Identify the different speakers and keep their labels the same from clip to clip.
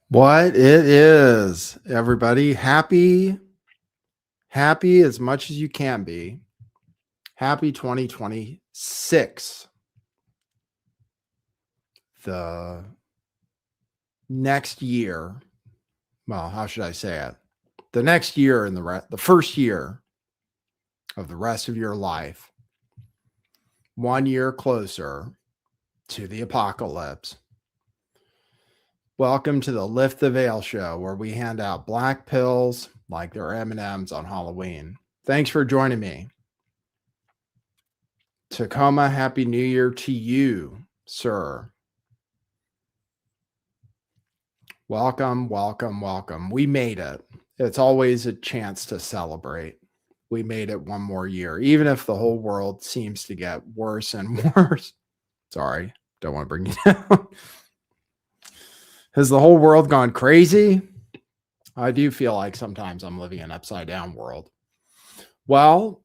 Speaker 1: What it is, everybody. Happy as much as you can be. Happy 2026. The next year, well, how should I say it? The next year in the first year of the rest of your life. 1 year closer to the apocalypse. Welcome to the Lift the Veil show, where we hand out black pills like they're M&Ms on Halloween. Thanks for joining me. Tacoma, Happy New Year to you, sir. Welcome, welcome, welcome. We made it. It's always a chance to celebrate. We made it one more year, even if the whole world seems to get worse and worse. Sorry, don't want to bring you down. Has the whole world gone crazy? I do feel like sometimes I'm living in an upside down world. Well,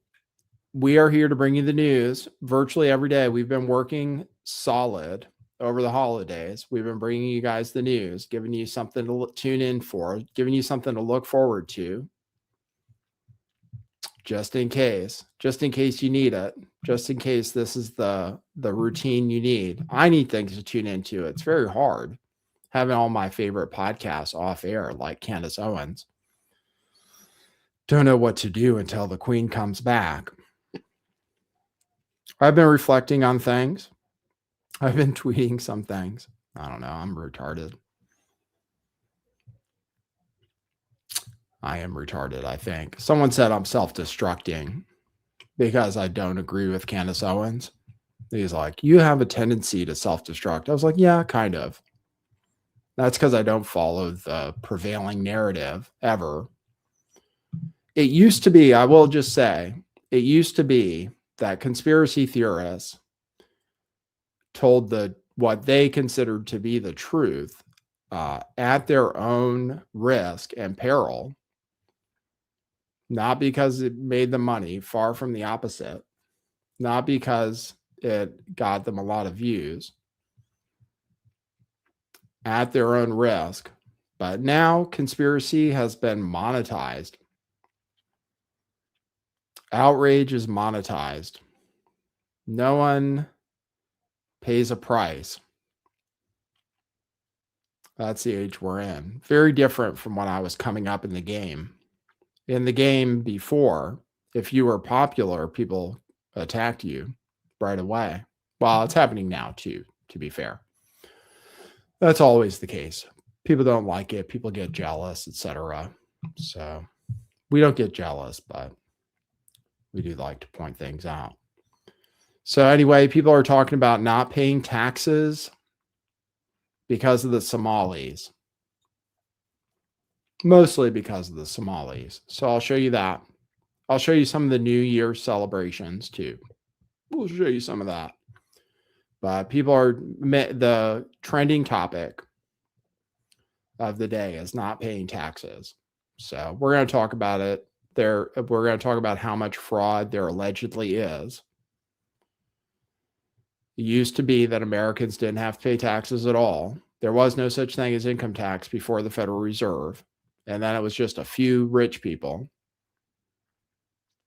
Speaker 1: we are here to bring you the news virtually every day. We've been working solid over the holidays. We've been bringing you guys the news, giving you something to tune in for, giving you something to look forward to, just in case you need it, just in case this is the routine you need. I need things to tune into. It's very hard having all my favorite podcasts off air, like Candace Owens. Don't know what to do until the Queen comes back. I've been reflecting on things. I've been tweeting some things. I don't know. I'm retarded. I am retarded, I think. Someone said I'm self-destructing because I don't agree with Candace Owens. He's like, you have a tendency to self-destruct. I was like, yeah, kind of. That's because I don't follow the prevailing narrative ever. It used to be, I will just say, it used to be that conspiracy theorists told what they considered to be the truth at their own risk and peril, not because it made them money, far from the opposite, not because it got them a lot of views, at their own risk. But now conspiracy has been monetized. Outrage is monetized. No one pays a price. That's the age we're in. Very different from when I was coming up in the game. In the game before, if you were popular, people attacked you right away. Well, it's happening now too, to be fair. That's always the case. People don't like it. People get jealous, etc. So we don't get jealous, but we do like to point things out. So anyway, people are talking about not paying taxes because of the Somalis. Mostly because of the Somalis. So I'll show you that. I'll show you some of the New Year celebrations too. We'll show you some of that. But people are, the trending topic of the day is not paying taxes. So we're going to talk about it. We're going to talk about how much fraud there allegedly is. It used to be that Americans didn't have to pay taxes at all. There was no such thing as income tax before the Federal Reserve. And then it was just a few rich people.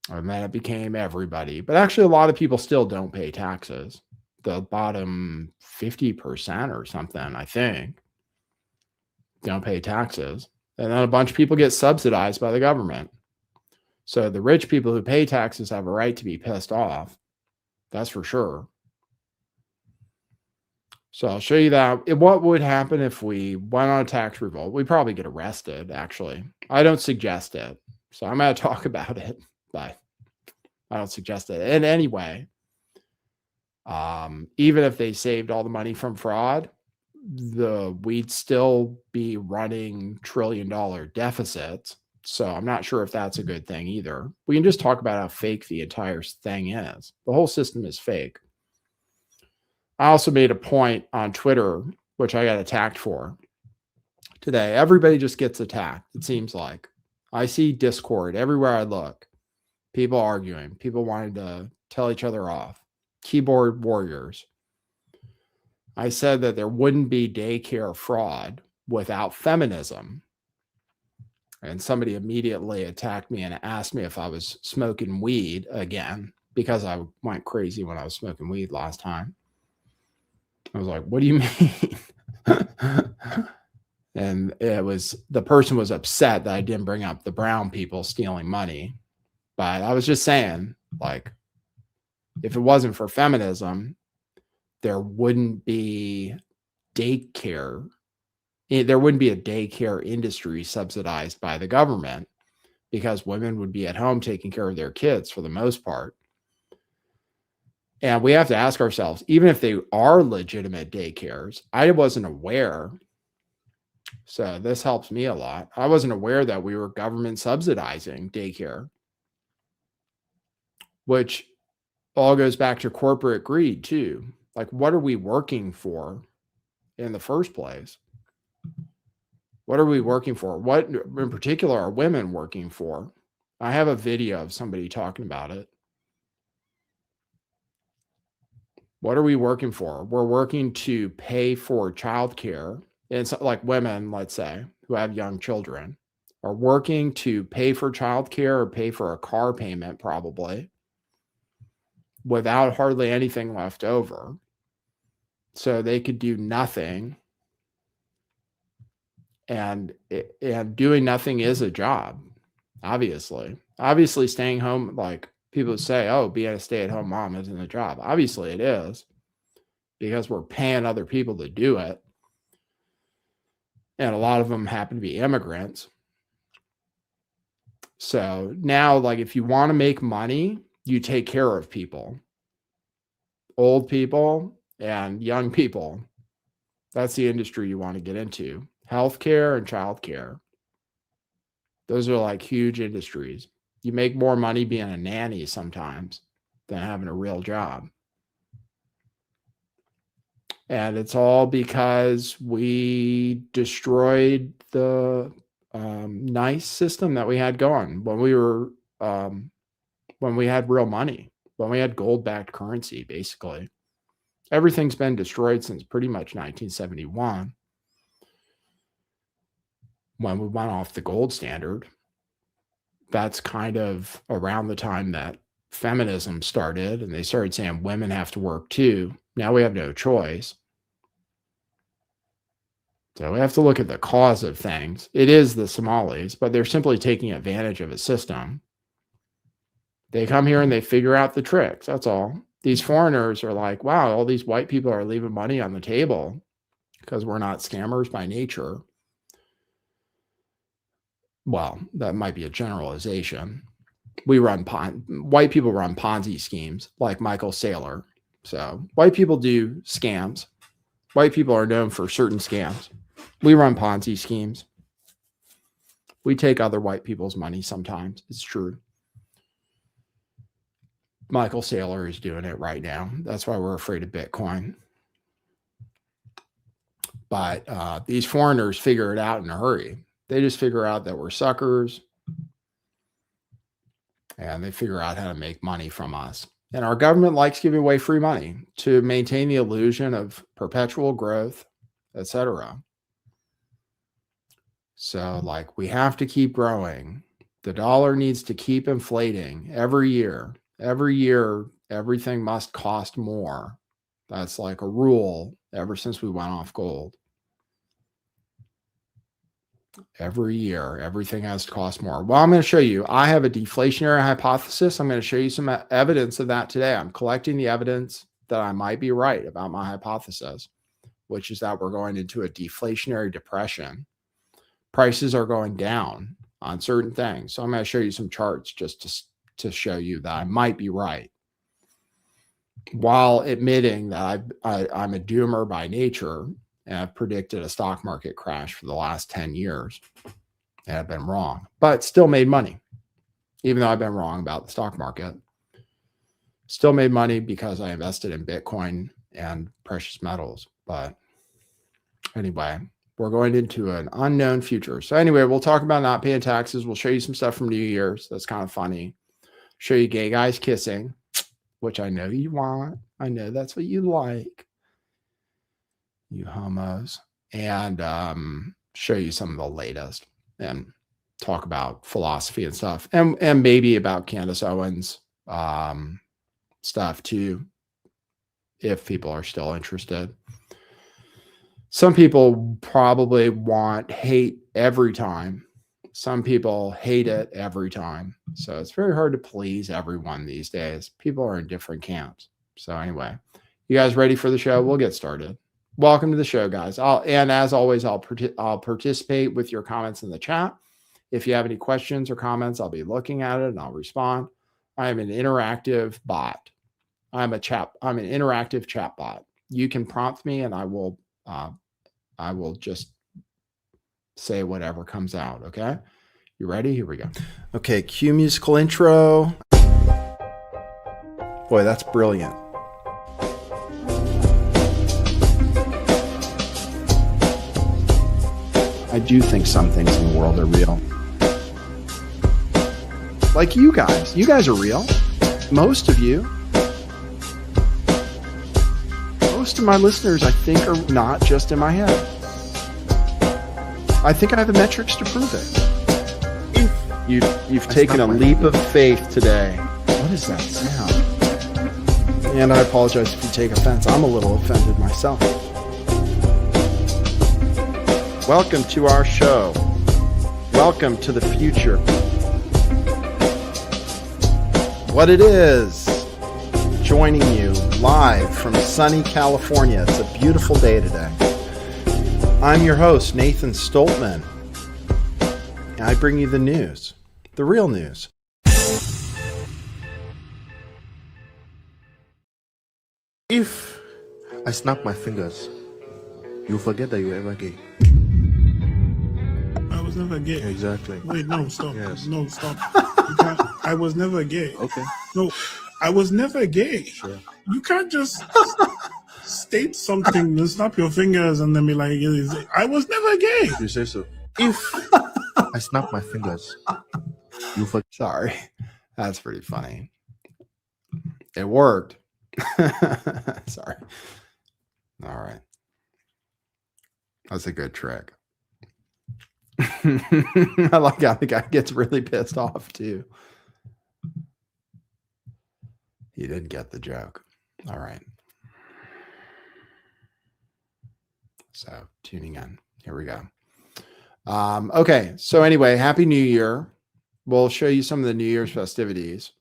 Speaker 1: And then it became everybody. But actually, a lot of people still don't pay taxes. The bottom 50% or something, I think, don't pay taxes. And then a bunch of people get subsidized by the government. So the rich people who pay taxes have a right to be pissed off. That's for sure. So I'll show you that. What would happen if we went on a tax revolt? We'd probably get arrested, actually. I don't suggest it. So I'm going to talk about it, but I don't suggest it. And anyway, even if they saved all the money from fraud, we'd still be running $1 trillion deficits. So I'm not sure if that's a good thing either. We can just talk about how fake the entire thing is. The whole system is fake. I also made a point on Twitter, which I got attacked for today. Everybody just gets attacked, it seems like. I see discord everywhere I look. People arguing, people wanting to tell each other off. Keyboard warriors. I said that there wouldn't be daycare fraud without feminism. And somebody immediately attacked me and asked me if I was smoking weed again, because I went crazy when I was smoking weed last time. I was like, what do you mean? And the person was upset that I didn't bring up the brown people stealing money. But I was just saying, like, if it wasn't for feminism, there wouldn't be daycare. There wouldn't be a daycare industry subsidized by the government, because women would be at home taking care of their kids for the most part. And we have to ask ourselves, even if they are legitimate daycares, I wasn't aware. So this helps me a lot. I wasn't aware that we were government subsidizing daycare, which all goes back to corporate greed too. Like, what are we working for in the first place? What are we working for? What in particular are women working for? I have a video of somebody talking about it. What are we working for? We're working to pay for childcare. And so, like, women, let's say, who have young children, are working to pay for childcare or pay for a car payment, probably, without hardly anything left over. So they could do nothing. And doing nothing is a job, obviously. Obviously, staying home, like people say, oh, being a stay-at-home mom isn't a job. Obviously, it is, because we're paying other people to do it. And a lot of them happen to be immigrants. So now, like, if you want to make money, you take care of people, old people and young people. That's the industry you want to get into. Healthcare and childcare. Those are like huge industries. You make more money being a nanny sometimes than having a real job. And it's all because we destroyed the nice system that we had going when we had real money, when we had gold-backed currency, basically. Everything's been destroyed since pretty much 1971, when we went off the gold standard. That's kind of around the time that feminism started, and they started saying women have to work too. Now we have no choice. So we have to look at the cause of things. It is the Somalis, but they're simply taking advantage of a system. They come here and they figure out the tricks. That's all. These foreigners are like, wow, all these white people are leaving money on the table because we're not scammers by nature. Well, that might be a generalization. White people run Ponzi schemes like Michael Saylor. So white people do scams. White people are known for certain scams. We run Ponzi schemes. We take other white people's money sometimes. It's true. Michael Saylor is doing it right now. That's why we're afraid of Bitcoin. But these foreigners figure it out in a hurry. They just figure out that we're suckers, and they figure out how to make money from us. And our government likes giving away free money to maintain the illusion of perpetual growth, etc. So, like, we have to keep growing. The dollar needs to keep inflating every year. Every year, everything must cost more. That's like a rule ever since we went off gold. Every year, everything has to cost more. Well, I'm going to show you. I have a deflationary hypothesis. I'm going to show you some evidence of that today. I'm collecting the evidence that I might be right about my hypothesis, which is that we're going into a deflationary depression. Prices are going down on certain things. So I'm going to show you some charts just to show you that I might be right, while admitting that I'm a doomer by nature, and I've predicted a stock market crash for the last 10 years, and I've been wrong, but still made money. Even though I've been wrong about the stock market, still made money because I invested in Bitcoin and precious metals. But anyway, we're going into an unknown future. So anyway, we'll talk about not paying taxes. We'll show you some stuff from New Year's. That's kind of funny. Show you gay guys kissing, which I know you want. I know that's what you like, you homos. and show you some of the latest and talk about philosophy and stuff, and maybe about Candace Owens stuff too, if people are still interested. Some people probably want hate every time. Some people hate it every time. So it's very hard to please everyone these days. People are in different camps. So anyway, you guys ready for the show? We'll get started. Welcome to the show, guys. And as always, I'll participate with your comments in the chat. If you have any questions or comments, I'll be looking at it and I'll respond. I am an interactive bot. I'm an interactive chat bot. You can prompt me and I will just say whatever comes out. Okay. You ready? Here we go. Okay. Cue musical intro. Boy, that's brilliant. I do think some things in the world are real. Like you guys. You guys are real. Most of you. Most of my listeners, I think, are not just in my head. I think I have the metrics to prove it. You've taken a leap of faith today. What is that sound? And I apologize if you take offense. I'm a little offended myself. Welcome to our show. Welcome to the future. What it is, joining you live from sunny California. It's a beautiful day today. I'm your host, Nathan Stoltman. And I bring you the news, the real news.
Speaker 2: If I snap my fingers, you'll forget that you were ever gay.
Speaker 3: I was never gay.
Speaker 2: Exactly.
Speaker 3: Wait, no, stop.
Speaker 2: Yes.
Speaker 3: No, stop. You can't, I was never gay.
Speaker 2: Okay.
Speaker 3: No, I was never gay.
Speaker 2: Sure.
Speaker 3: You can't just state something and snap your fingers and then be like, I was never gay.
Speaker 2: You say so. If I snap my fingers, you'll forget.
Speaker 1: Sorry. That's pretty funny. It worked. Sorry. All right. That's a good trick. I like how the guy gets really pissed off too. He didn't get the joke. All right. So tuning in. Here we go. Okay. So anyway, Happy New Year. We'll show you some of the New Year's festivities.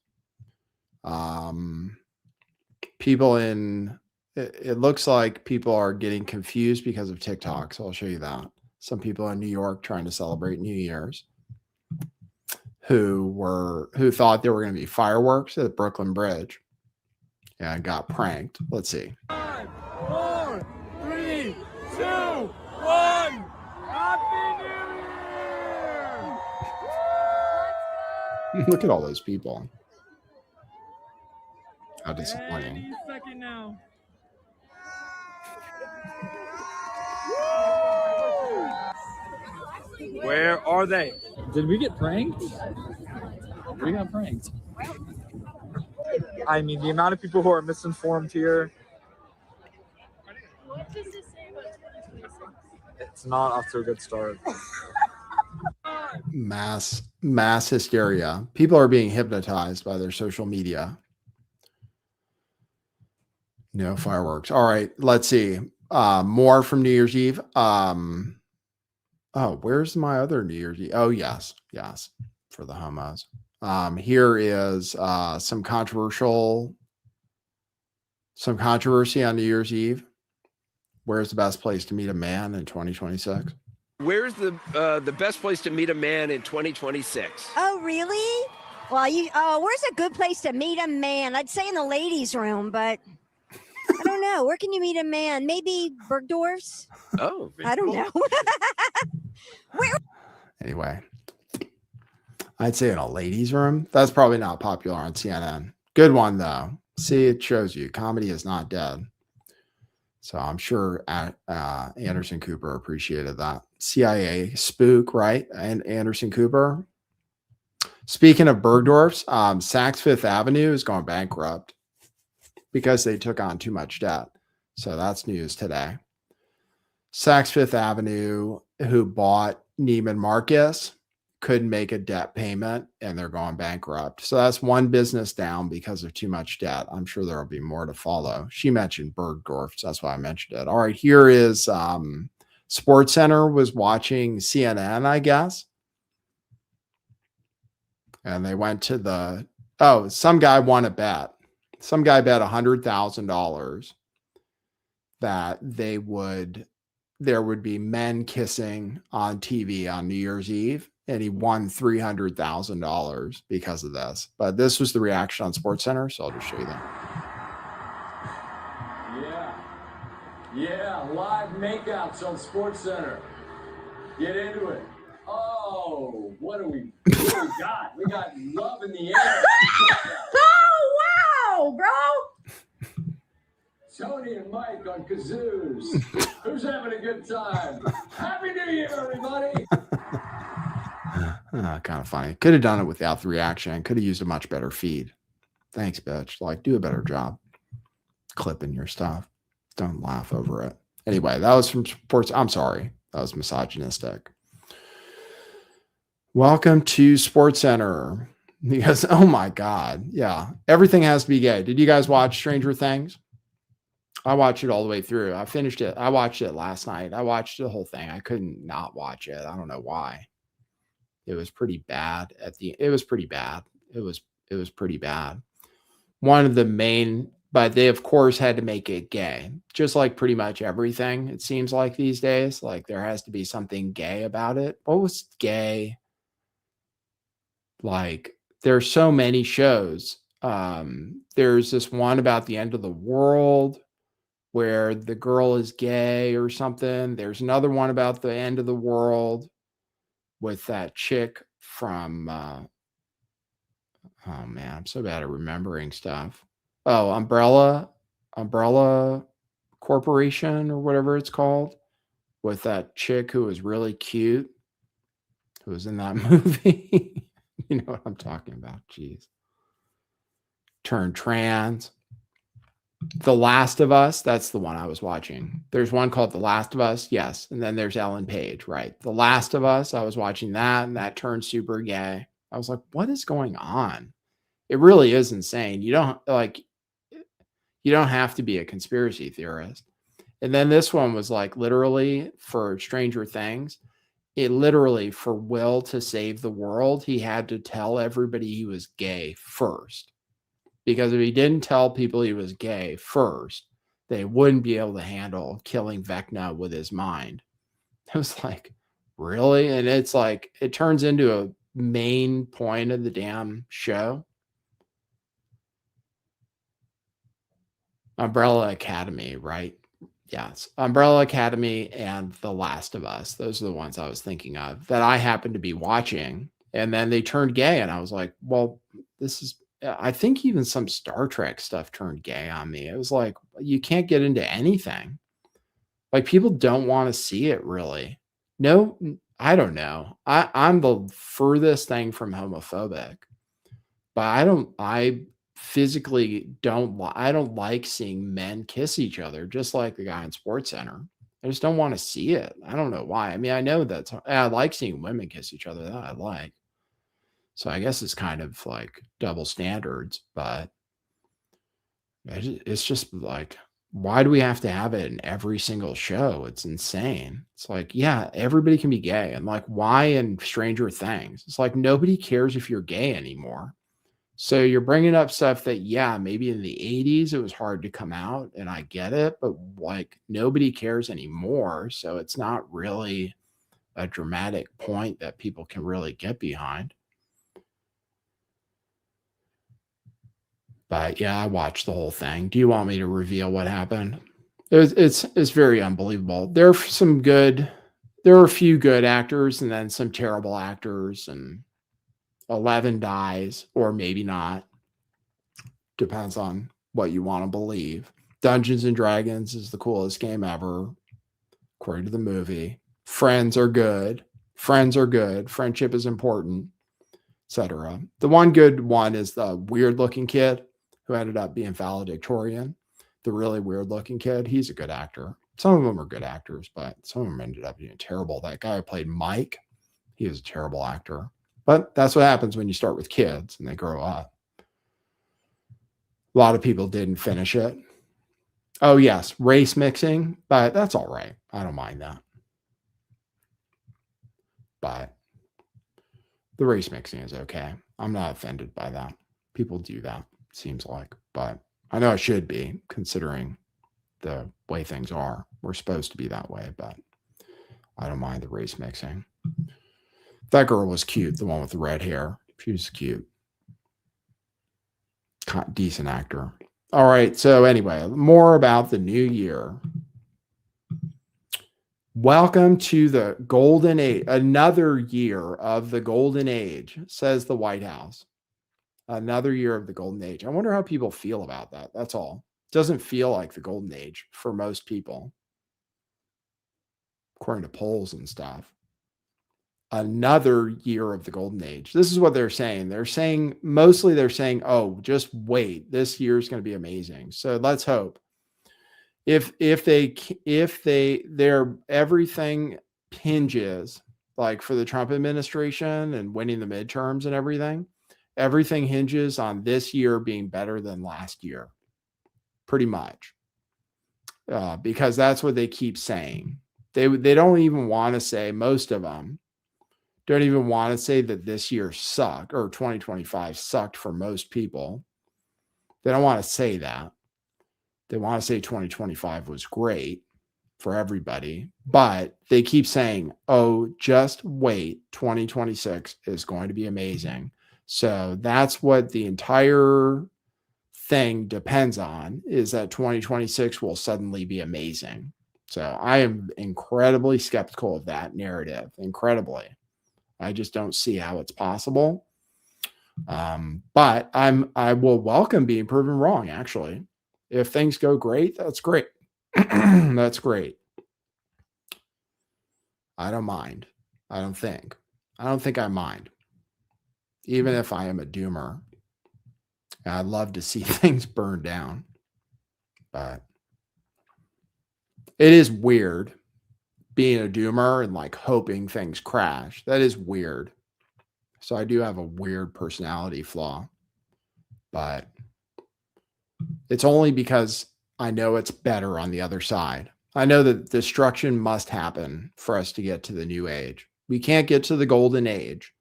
Speaker 1: It looks like people are getting confused because of TikTok. So I'll show you that. Some people in New York trying to celebrate New Year's who thought there were going to be fireworks at the Brooklyn Bridge and got pranked. Let's see.
Speaker 4: 5, 4, 3, 2, 1. Happy New Year!
Speaker 1: Look at all those people. How disappointing.
Speaker 4: Any second now. Where are they? Did we get pranked? We got pranked. I mean, the amount of people who are misinformed here.
Speaker 5: What does this say about 2026?
Speaker 4: It's not off to a good start.
Speaker 1: Mass hysteria. People are being hypnotized by their social media. No fireworks. All right, let's see. More from New Year's Eve. Oh, where's my other New Year's Eve? Oh, yes, for the homos. Here is some controversy on New Year's Eve. Where's the best place to meet a man in 2026?
Speaker 6: Where's the best place to meet a man in 2026?
Speaker 7: Oh, really? Well, where's a good place to meet a man? I'd say in the ladies' room, but I don't know. Where can you meet a man? Maybe Bergdorf's?
Speaker 6: Oh,
Speaker 7: I don't know.
Speaker 1: Anyway, I'd say in a ladies' room. That's probably not popular on CNN. Good one, though. See, it shows you comedy is not dead. So I'm sure Anderson Cooper appreciated that. CIA spook, right? And Anderson Cooper. Speaking of Bergdorf's, Saks Fifth Avenue is going bankrupt because they took on too much debt. So that's news today. Saks Fifth Avenue, who bought Neiman Marcus, couldn't make a debt payment and they're going bankrupt. So that's one business down because of too much debt. I'm sure there'll be more to follow. She mentioned Bergdorf, so that's why I mentioned it. All right, here is Sports Center was watching CNN, I guess. And they went to some guy won a bet. Some guy bet $100,000 that there would be men kissing on TV on New Year's Eve, and he won $300,000 because of this. But this was the reaction on SportsCenter, so I'll just show you that.
Speaker 8: Yeah, live makeouts on SportsCenter. Get into it. Oh, what do we got? We got love in the air.
Speaker 5: Oh, wow, bro.
Speaker 8: Tony and Mike on kazoos. Who's having a good time? Happy New Year, everybody.
Speaker 1: Kind of funny. Could have done it without the reaction. Could have used a much better feed. Thanks, bitch. Like, do a better job clipping your stuff. Don't laugh over it. Anyway, that was from Sports. I'm sorry. That was misogynistic. Welcome to SportsCenter. Because, oh my God. Yeah. Everything has to be gay. Did you guys watch Stranger Things? I watched it all the way through. I finished it. I watched it last night. I watched the whole thing. I couldn't not watch it. I don't know why. It was pretty bad it was pretty bad. It was pretty bad. One of the main, but they of course had to make it gay. Just like pretty much everything, it seems like these days. Like there has to be something gay about it. What was gay? Like there's so many shows. There's this one about the end of the world where the girl is gay or something. There's another one about the end of the world with that chick from oh man, I'm so bad at remembering stuff. Oh, Umbrella Corporation or whatever it's called, with that chick who was really cute, who was in that movie. You know what I'm talking about. Jeez. Turned trans. The Last of Us, that's the one I was watching. There's one called The Last of Us, yes. And then there's Ellen Page, right? The Last of Us, I was watching that, and that turned super gay. I was like, what is going on? It really is insane. You don't have to be a conspiracy theorist. And then this one was like literally for Stranger Things. It literally, for Will to save the world, he had to tell everybody he was gay first. Because if he didn't tell people he was gay first, they wouldn't be able to handle killing Vecna with his mind. It was like, really? And it's like, it turns into a main point of the damn show. Umbrella Academy, right? Yes. Umbrella Academy and The Last of Us. Those are the ones I was thinking of that I happened to be watching. And then they turned gay. And I was like, well, I think even some Star Trek stuff turned gay on me. It was like, you can't get into anything. Like people don't want to see it really. No, I don't know. I'm the furthest thing from homophobic, but I physically I don't like seeing men kiss each other, just like the guy in SportsCenter. I just don't want to see it. I don't know why. I mean, I know I like seeing women kiss each other. That I like. So I guess it's kind of like double standards, but it's just like, why do we have to have it in every single show? It's insane. It's like, yeah, everybody can be gay. And like, why in Stranger Things? It's like, nobody cares if you're gay anymore. So you're bringing up stuff that, yeah, maybe in the 80s, it was hard to come out and I get it, but like nobody cares anymore. So it's not really a dramatic point that people can really get behind. But yeah, I watched the whole thing. Do you want me to reveal what happened? It's very unbelievable. There are a few good actors and then some terrible actors, and 11 dies, or maybe not. Depends on what you want to believe. Dungeons and Dragons is the coolest game ever, according to the movie. Friends are good. Friendship is important, etc. The one good one is the weird-looking kid who ended up being valedictorian. The really weird-looking kid. He's a good actor. Some of them are good actors, but some of them ended up being terrible. That guy who played Mike, he was a terrible actor. But that's what happens when you start with kids and they grow up. A lot of people didn't finish it. Oh, yes, race mixing, but that's all right. I don't mind that. But the race mixing is okay. I'm not offended by that. People do that, seems like. But I know I should be, considering the way things are. We're supposed to be that way, but I don't mind the race mixing. That girl was cute, the one with the red hair. She was cute. Decent actor. All right. So anyway, more about the new year. Welcome to the golden age, another year of the golden age, says the White House. Another year of the golden age. I wonder how people feel about that. That's all. It doesn't feel like the golden age for most people, according to polls and stuff. Another year of the golden age. This is what they're saying. They're saying, oh, just wait. This year is going to be amazing. So let's hope. If everything hinges, like for the Trump administration and winning the midterms and everything hinges on this year being better than last year, pretty much, because that's what they keep saying. They don't even want to say, most of them don't even want to say that this year sucked or 2025 sucked for most people. They don't want to say that. They want to say 2025 was great for everybody, but they keep saying, oh, just wait, 2026 is going to be amazing. So that's what the entire thing depends on, is that 2026 will suddenly be amazing. So I am incredibly skeptical of that narrative. Incredibly. I just don't see how it's possible. But I will welcome being proven wrong, actually. If things go great, that's great. That's great. I don't mind. I don't think I mind. Even if I am a doomer. I'd love to see things burn down. But it is weird being a doomer and like hoping things crash. That is weird. So I do have a weird personality flaw, but it's only because I know it's better on the other side. I know that destruction must happen for us to get to the new age. We can't get to the golden age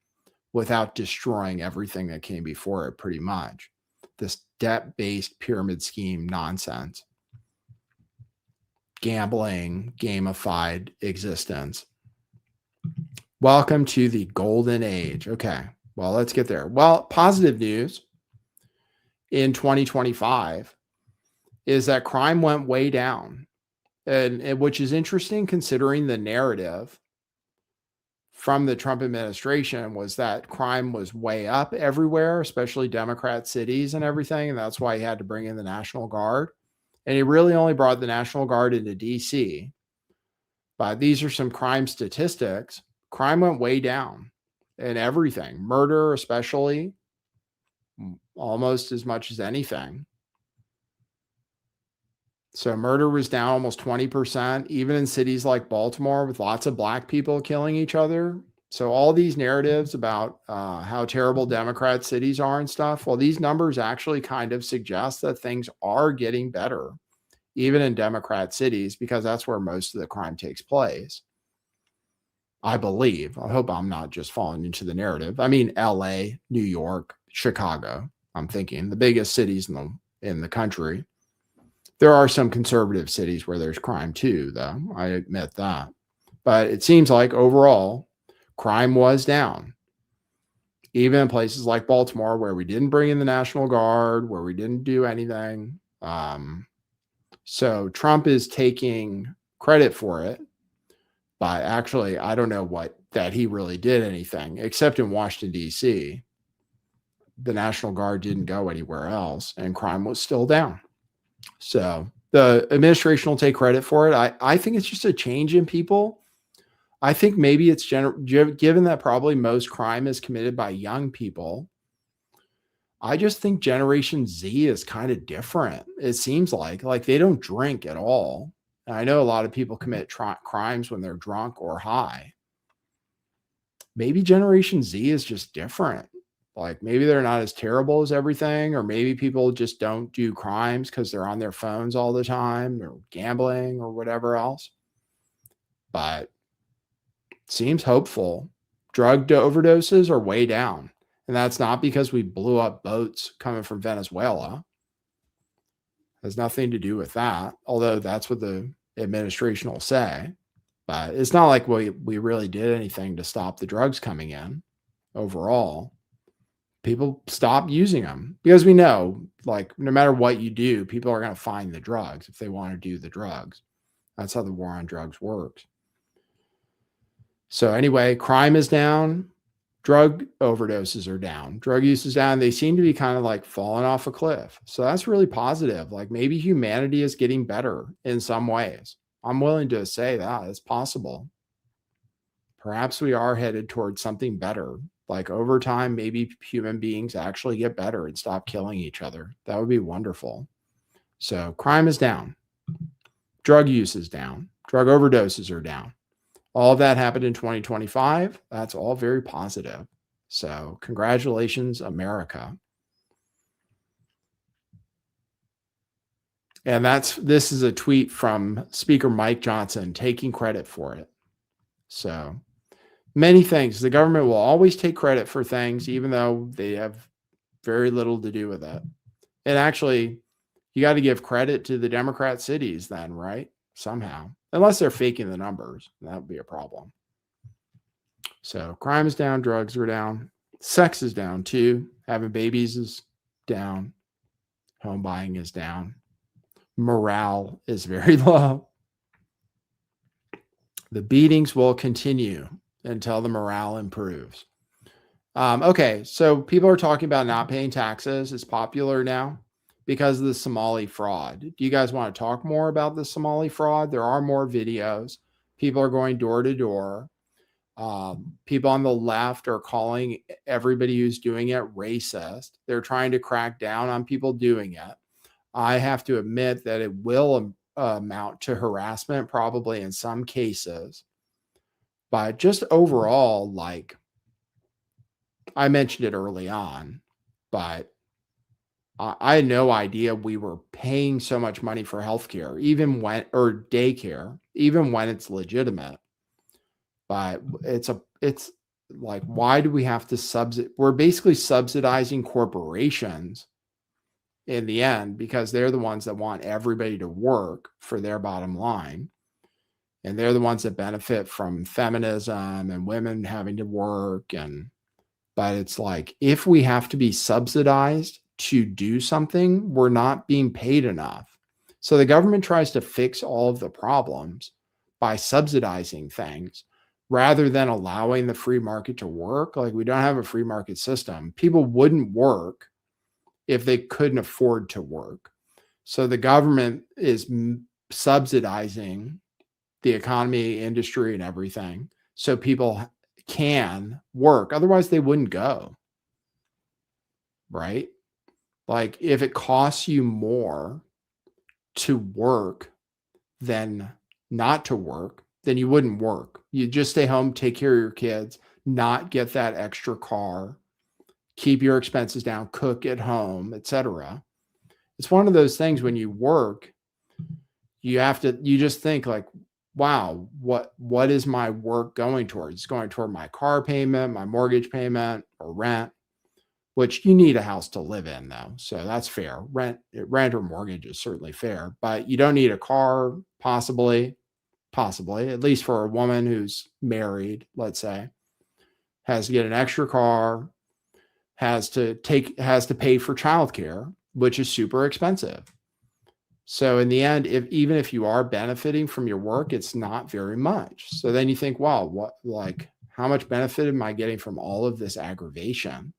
Speaker 1: without destroying everything that came before it, pretty much. This debt-based pyramid scheme nonsense. Gambling, gamified existence. Welcome to the golden age. Okay, well, let's get there. Well, positive news in 2025 is that crime went way down, and which is interesting considering the narrative from the Trump administration was that crime was way up everywhere, especially Democrat cities and everything, and that's why he had to bring in the National Guard. And he really only brought the National Guard into DC. But these are some crime statistics. Crime went way down in everything. Murder, especially, almost as much as anything. So murder was down almost 20%, even in cities like Baltimore with lots of black people killing each other. So all these narratives about how terrible Democrat cities are and stuff, well, these numbers actually kind of suggest that things are getting better, even in Democrat cities, because that's where most of the crime takes place. I believe. I hope I'm not just falling into the narrative. I mean, LA, New York, Chicago, I'm thinking the biggest cities in the country. There are some conservative cities where there's crime too, though. I admit that. But it seems like overall, crime was down. Even in places like Baltimore, where we didn't bring in the National Guard, where we didn't do anything. So Trump is taking credit for it. But actually, I don't know that he really did anything, except in Washington, D.C. The National Guard didn't go anywhere else, and crime was still down. So the administration will take credit for it. I think it's just a change in people. I think maybe it's given that probably most crime is committed by young people. I just think Generation Z is kind of different. It seems like they don't drink at all. And I know a lot of people commit crimes when they're drunk or high. Maybe Generation Z is just different. Like maybe they're not as terrible as everything, or maybe people just don't do crimes because they're on their phones all the time or gambling or whatever else. But seems hopeful. Drug overdoses are way down. And that's not because we blew up boats coming from Venezuela. It has nothing to do with that, although that's what the administration will say. But it's not like we really did anything to stop the drugs coming in overall. People stop using them because we know, like, no matter what you do, people are going to find the drugs if they want to do the drugs. That's how the war on drugs works. So anyway, crime is down. Drug overdoses are down. Drug use is down. They seem to be kind of like falling off a cliff. So that's really positive. Like maybe humanity is getting better in some ways. I'm willing to say that it's possible. Perhaps we are headed towards something better. Like over time, maybe human beings actually get better and stop killing each other. That would be wonderful. So crime is down. Drug use is down. Drug overdoses are down. All of that happened in 2025. That's all very positive. So congratulations, America. And this is a tweet from Speaker Mike Johnson taking credit for it. So many things. The government will always take credit for things, even though they have very little to do with it. And actually, you got to give credit to the Democrat cities then, right? Somehow. Unless they're faking the numbers. That would be a problem. So crime is down. Drugs are down. Sex is down too. Having babies is down. Home buying is down. Morale is very low. The beatings will continue until the morale improves. Okay, so people are talking about not paying taxes. It's popular now because of the Somali fraud. Do you guys want to talk more about the Somali fraud? There are more videos. People are going door to door. People on the left are calling everybody who's doing it racist. They're trying to crack down on people doing it. I have to admit that it will amount to harassment probably in some cases. But just overall, like I mentioned it early on, but I had no idea we were paying so much money for healthcare, or daycare, even when it's legitimate. But it's like, why do we have to subsidize? We're basically subsidizing corporations in the end because they're the ones that want everybody to work for their bottom line. And they're the ones that benefit from feminism and women having to work. But it's like, if we have to be subsidized to do something, we're not being paid enough. So the government tries to fix all of the problems by subsidizing things rather than allowing the free market to work. Like we don't have a free market system. People wouldn't work if they couldn't afford to work. So the government is subsidizing the economy, industry, and everything so people can work. Otherwise, they wouldn't go. Right? Like if it costs you more to work than not to work, then you wouldn't work. You just stay home, take care of your kids, not get that extra car, keep your expenses down, cook at home, etc. It's one of those things when you work, you just think like, wow, what is my work going towards? It's going toward my car payment, my mortgage payment, or rent, which you need a house to live in though. So that's fair. Rent or mortgage is certainly fair, but you don't need a car, possibly, at least for a woman who's married, let's say, has to get an extra car, has to pay for childcare, which is super expensive. So in the end, even if you are benefiting from your work, it's not very much. So then you think, wow, how much benefit am I getting from all of this aggravation?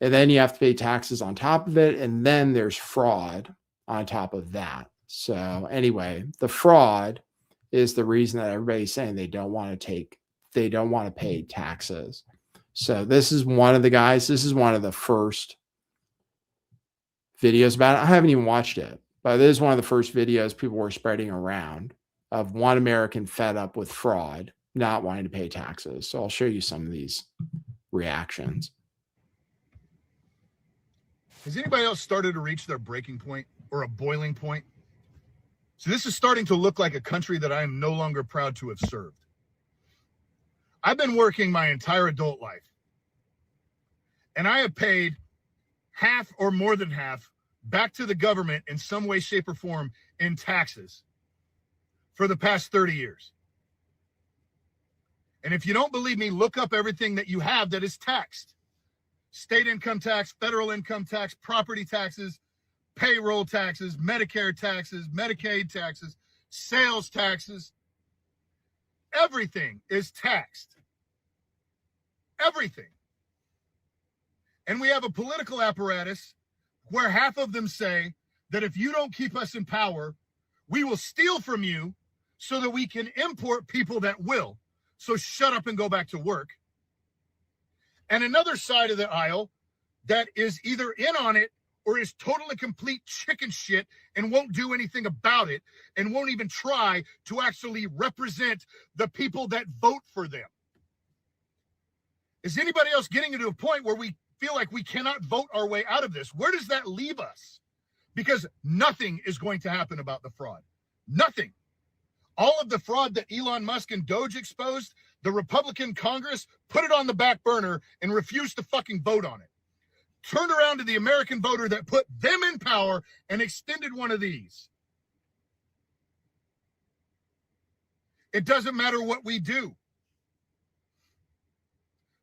Speaker 1: And then you have to pay taxes on top of it. And then there's fraud on top of that. So anyway, the fraud is the reason that everybody's saying they don't want to pay taxes. So this is one of the first videos about it. I haven't even watched it, But this is one of the first videos people were spreading around of one American fed up with fraud, not wanting to pay taxes. So I'll show you some of these reactions.
Speaker 9: Has anybody else started to reach their breaking point or a boiling point? So this is starting to look like a country that I am no longer proud to have served. I've been working my entire adult life, and I have paid half or more than half back to the government in some way, shape, or form in taxes for the past 30 years. And if you don't believe me, look up everything that you have that is taxed. State income tax, federal income tax, property taxes, payroll taxes, Medicare taxes, Medicaid taxes, sales taxes. Everything is taxed. Everything. And we have a political apparatus where half of them say that if you don't keep us in power, we will steal from you so that we can import people that will. So shut up and go back to work. And another side of the aisle that is either in on it or is total and complete chicken shit and won't do anything about it and won't even try to actually represent the people that vote for them. Is anybody else getting to a point where we feel like we cannot vote our way out of this? Where does that leave us? Because nothing is going to happen about the fraud. Nothing. All of the fraud that Elon Musk and DOGE exposed, the Republican Congress put it on the back burner and refused to fucking vote on it. Turned around to the American voter that put them in power and extended one of these. It doesn't matter what we do.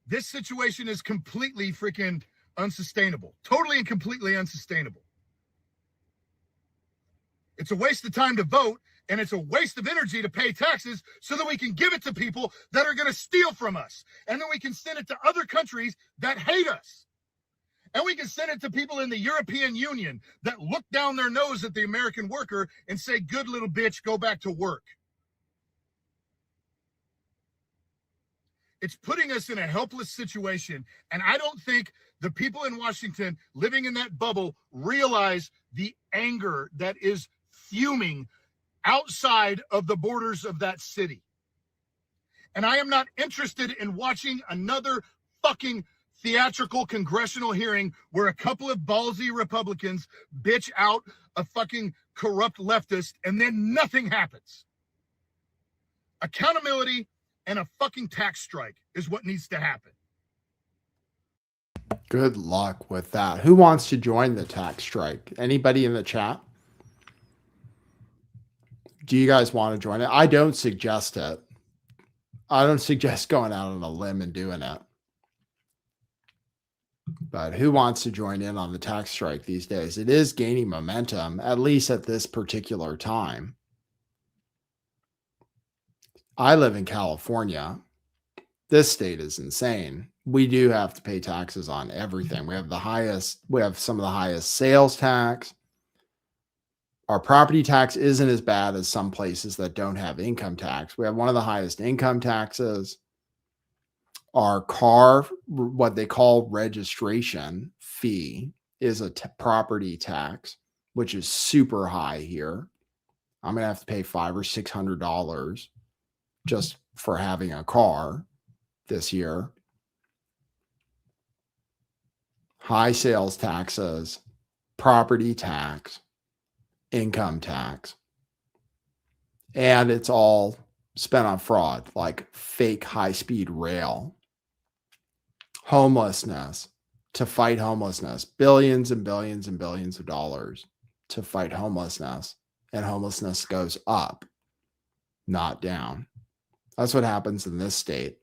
Speaker 9: This situation is completely freaking unsustainable. Totally and completely unsustainable. It's a waste of time to vote, and it's a waste of energy to pay taxes so that we can give it to people that are going to steal from us. And then we can send it to other countries that hate us. And we can send it to people in the European Union that look down their nose at the American worker and say, good little bitch, go back to work. It's putting us in a helpless situation. And I don't think the people in Washington living in that bubble realize the anger that is fuming outside of the borders of that city. And I am not interested in watching another fucking theatrical congressional hearing where a couple of ballsy Republicans bitch out a fucking corrupt leftist and then nothing happens. Accountability and a fucking tax strike is what needs to happen.
Speaker 1: Good luck with that. Who wants to join the tax strike? Anybody in the chat? Do you guys want to join it? I don't suggest it. I don't suggest going out on a limb and doing it. But who wants to join in on the tax strike these days? It is gaining momentum, at least at this particular time. I live in California. This state is insane. We do have to pay taxes on everything. We have some of the highest sales tax. Our property tax isn't as bad as some places that don't have income tax. We have one of the highest income taxes. Our car, what they call registration fee, is a property tax, which is super high here. I'm going to have to pay $500 or $600 just for having a car this year. High sales taxes, property tax, income tax. And it's all spent on fraud, like fake high-speed rail. Homelessness, to fight homelessness, billions and billions and billions of dollars to fight homelessness. And homelessness goes up, not down. That's what happens in this state.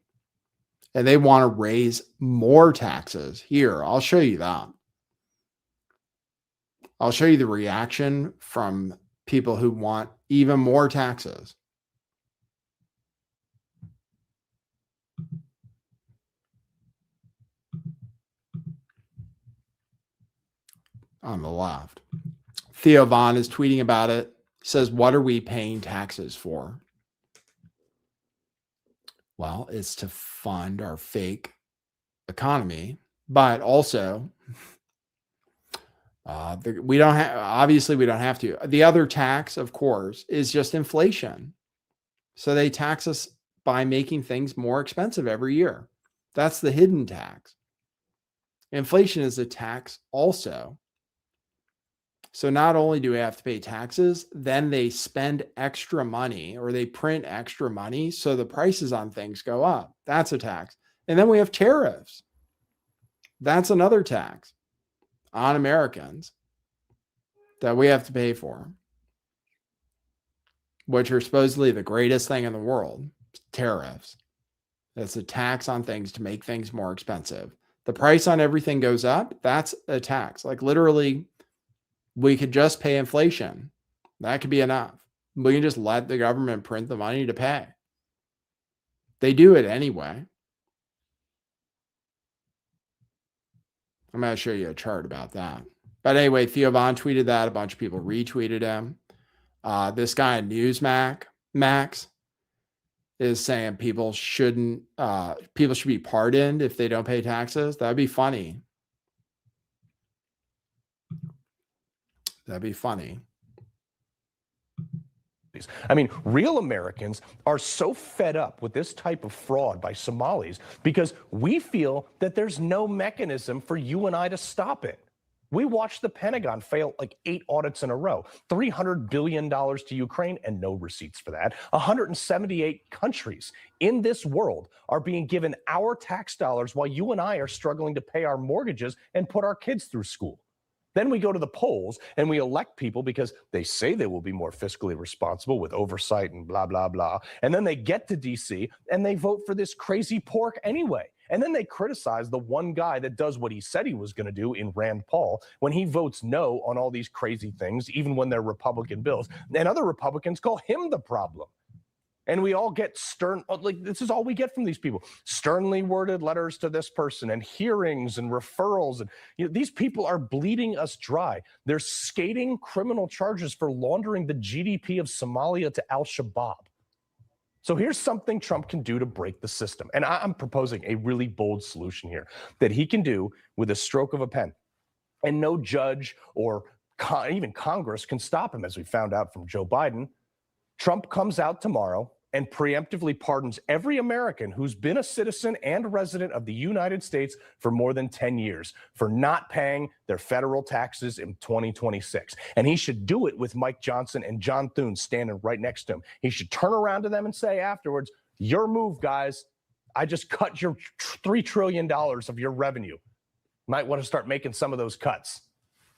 Speaker 1: And they want to raise more taxes. Here, I'll show you that. I'll show you the reaction from people who want even more taxes. On the left. Theo Vaughn is tweeting about it. He says, what are we paying taxes for? Well, it's to fund our fake economy, but also We don't have, obviously we don't have to. The other tax, of course, is just inflation. So they tax us by making things more expensive every year. That's the hidden tax. Inflation is a tax also. So not only do we have to pay taxes, then they spend extra money or they print extra money. So the prices on things go up. That's a tax. And then we have tariffs. That's another tax on Americans that we have to pay for, which are supposedly the greatest thing in the world, tariffs. That's a tax on things to make things more expensive. The price on everything goes up. That's a tax. Like literally, we could just pay inflation. That could be enough. We can just let the government print the money to pay. They do it anyway. I'm going to show you a chart about that. But anyway, Theo Von tweeted that. A bunch of people retweeted him. This guy Max is saying people should be pardoned if they don't pay taxes. That'd be funny. That'd be funny.
Speaker 10: I mean, real Americans are so fed up with this type of fraud by Somalis because we feel that there's no mechanism for you and I to stop it. We watched the Pentagon fail like 8 audits in a row, $300 billion to Ukraine and no receipts for that. 178 countries in this world are being given our tax dollars while you and I are struggling to pay our mortgages and put our kids through school. Then we go to the polls and we elect people because they say they will be more fiscally responsible with oversight and blah, blah, blah. And then they get to DC and they vote for this crazy pork anyway. And then they criticize the one guy that does what he said he was going to do in Rand Paul when he votes no on all these crazy things, even when they're Republican bills. And other Republicans call him the problem. And we all get stern, like this is all we get from these people. Sternly worded letters to this person and hearings and referrals. And these people are bleeding us dry. They're skating criminal charges for laundering the GDP of Somalia to al-Shabaab. So here's something Trump can do to break the system. And I'm proposing a really bold solution here that he can do with a stroke of a pen. And no judge or even Congress can stop him, as we found out from Joe Biden. Trump comes out tomorrow and preemptively pardons every American who's been a citizen and resident of the United States for more than 10 years for not paying their federal taxes in 2026. And he should do it with Mike Johnson and John Thune standing right next to him. He should turn around to them and say afterwards, your move, guys. I just cut your $3 trillion of your revenue. Might want to start making some of those cuts.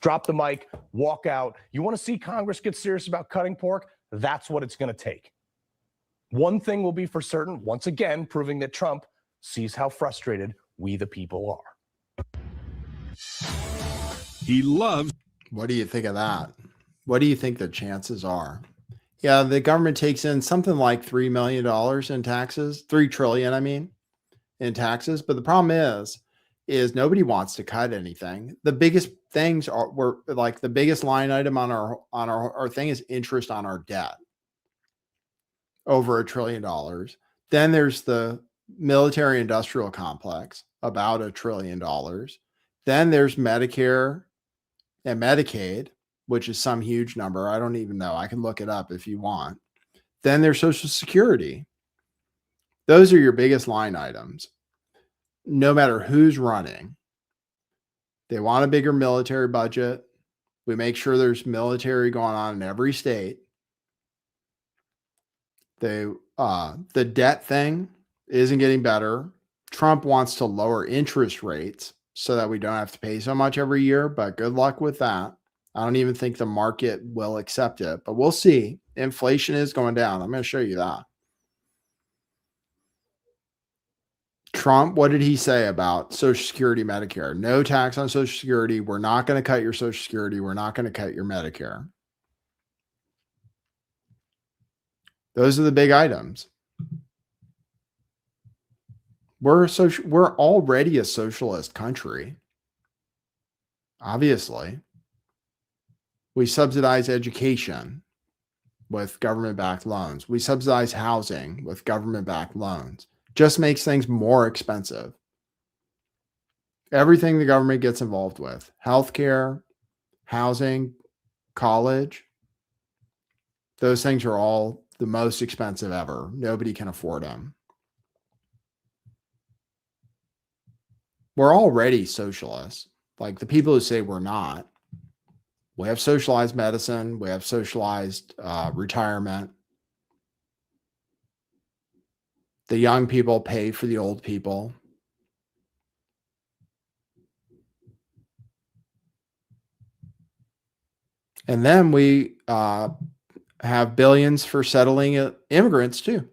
Speaker 10: Drop the mic, walk out. You want to see Congress get serious about cutting pork? That's what it's going to take. One thing will be for certain, once again, proving that Trump sees how frustrated we the people are.
Speaker 3: He loves.
Speaker 1: What do you think of that? What do you think the chances are? Yeah, the government takes in something like $3 million in taxes, 3 trillion, I mean, in taxes. But the problem is nobody wants to cut anything. The biggest things were like the biggest line item on our thing is interest on our debt. Over $1 trillion. Then there's the military industrial complex, about $1 trillion. Then there's Medicare and Medicaid, which is some huge number. I don't even know. I can look it up if you want. Then there's Social Security. Those are your biggest line items. No matter who's running, they want a bigger military budget. We make sure there's military going on in every state. The debt thing isn't getting better. Trump wants to lower interest rates so that we don't have to pay so much every year, but good luck with that. I don't even think the market will accept it, but we'll see. Inflation is going down. I'm going to show you that. Trump, what did he say about Social Security, Medicare? No tax on Social Security. We're not going to cut your Social Security. We're not going to cut your Medicare. Those are the big items. We're already a socialist country. Obviously. We subsidize education with government-backed loans. We subsidize housing with government-backed loans. Just makes things more expensive. Everything the government gets involved with. Healthcare, housing, college. Those things are all the most expensive ever. Nobody can afford them. We're already socialists. Like the people who say we're not. We have socialized medicine. We have socialized retirement. The young people pay for the old people. And then we have billions for settling immigrants too.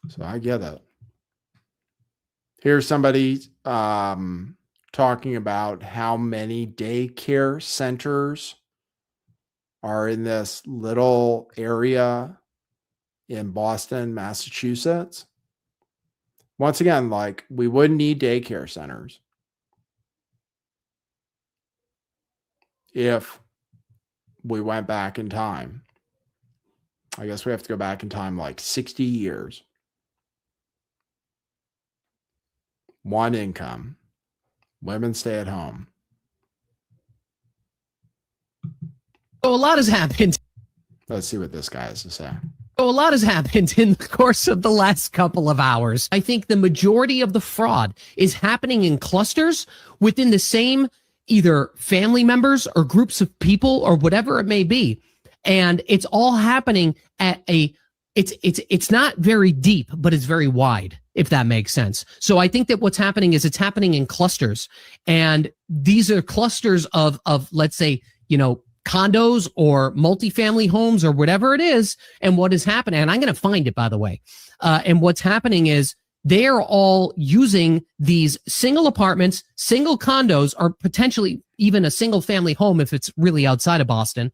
Speaker 1: So I get it. Here's somebody talking about how many daycare centers are in this little area in Boston, Massachusetts. Once again, like we wouldn't need daycare centers if we went back in time. I guess we have to go back in time like 60 years. One income. Women stay at home.
Speaker 11: So a lot has happened.
Speaker 1: Let's see what this guy has to say.
Speaker 11: So a lot has happened in the course of the last couple of hours. I think the majority of the fraud is happening in clusters within the same either family members or groups of people or whatever it may be. And it's all happening at it's not very deep, but it's very wide, if that makes sense. So I think that what's happening is it's happening in clusters. And these are clusters of let's say, condos or multifamily homes or whatever it is. And what is happening, and I'm going to find it, by the way. And what's happening is they're all using these single apartments, single condos, or potentially even a single family home if it's really outside of Boston.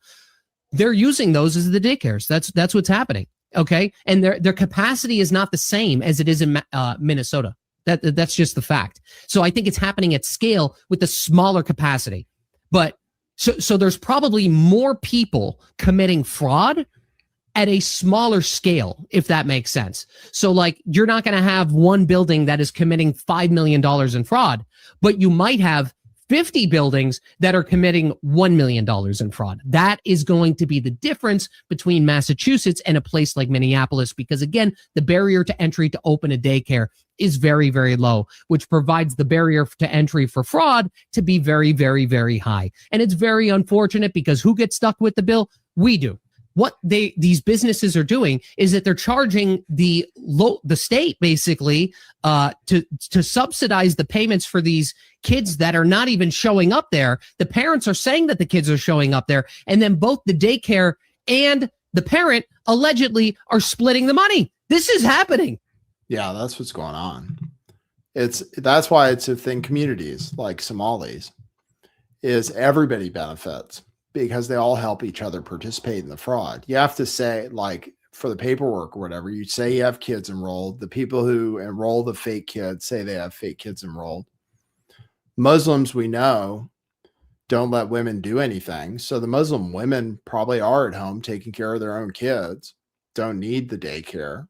Speaker 11: They're using those as the daycares. That's what's happening. Okay. And their capacity is not the same as it is in Minnesota. That's just the fact. So I think it's happening at scale with the smaller capacity. But so there's probably more people committing fraud at a smaller scale, if that makes sense. So like you're not going to have one building that is committing $5 million in fraud, but you might have 50 buildings that are committing $1 million in fraud. That is going to be the difference between Massachusetts and a place like Minneapolis, because again, the barrier to entry to open a daycare is very, very low, which provides the barrier to entry for fraud to be very, very, very high. And it's very unfortunate because who gets stuck with the bill? We do. What these businesses are doing is that they're charging the state basically to subsidize the payments for these kids that are not even showing up there. The parents are saying that the kids are showing up there, and then both the daycare and the parent allegedly are splitting the money. This is happening.
Speaker 1: Yeah, that's what's going on. That's why it's within communities like Somalis is everybody benefits, because they all help each other participate in the fraud. You have to say, like, for the paperwork or whatever, you say you have kids enrolled. The people who enroll the fake kids say they have fake kids enrolled. Muslims, we know, don't let women do anything. So the Muslim women probably are at home taking care of their own kids, don't need the daycare.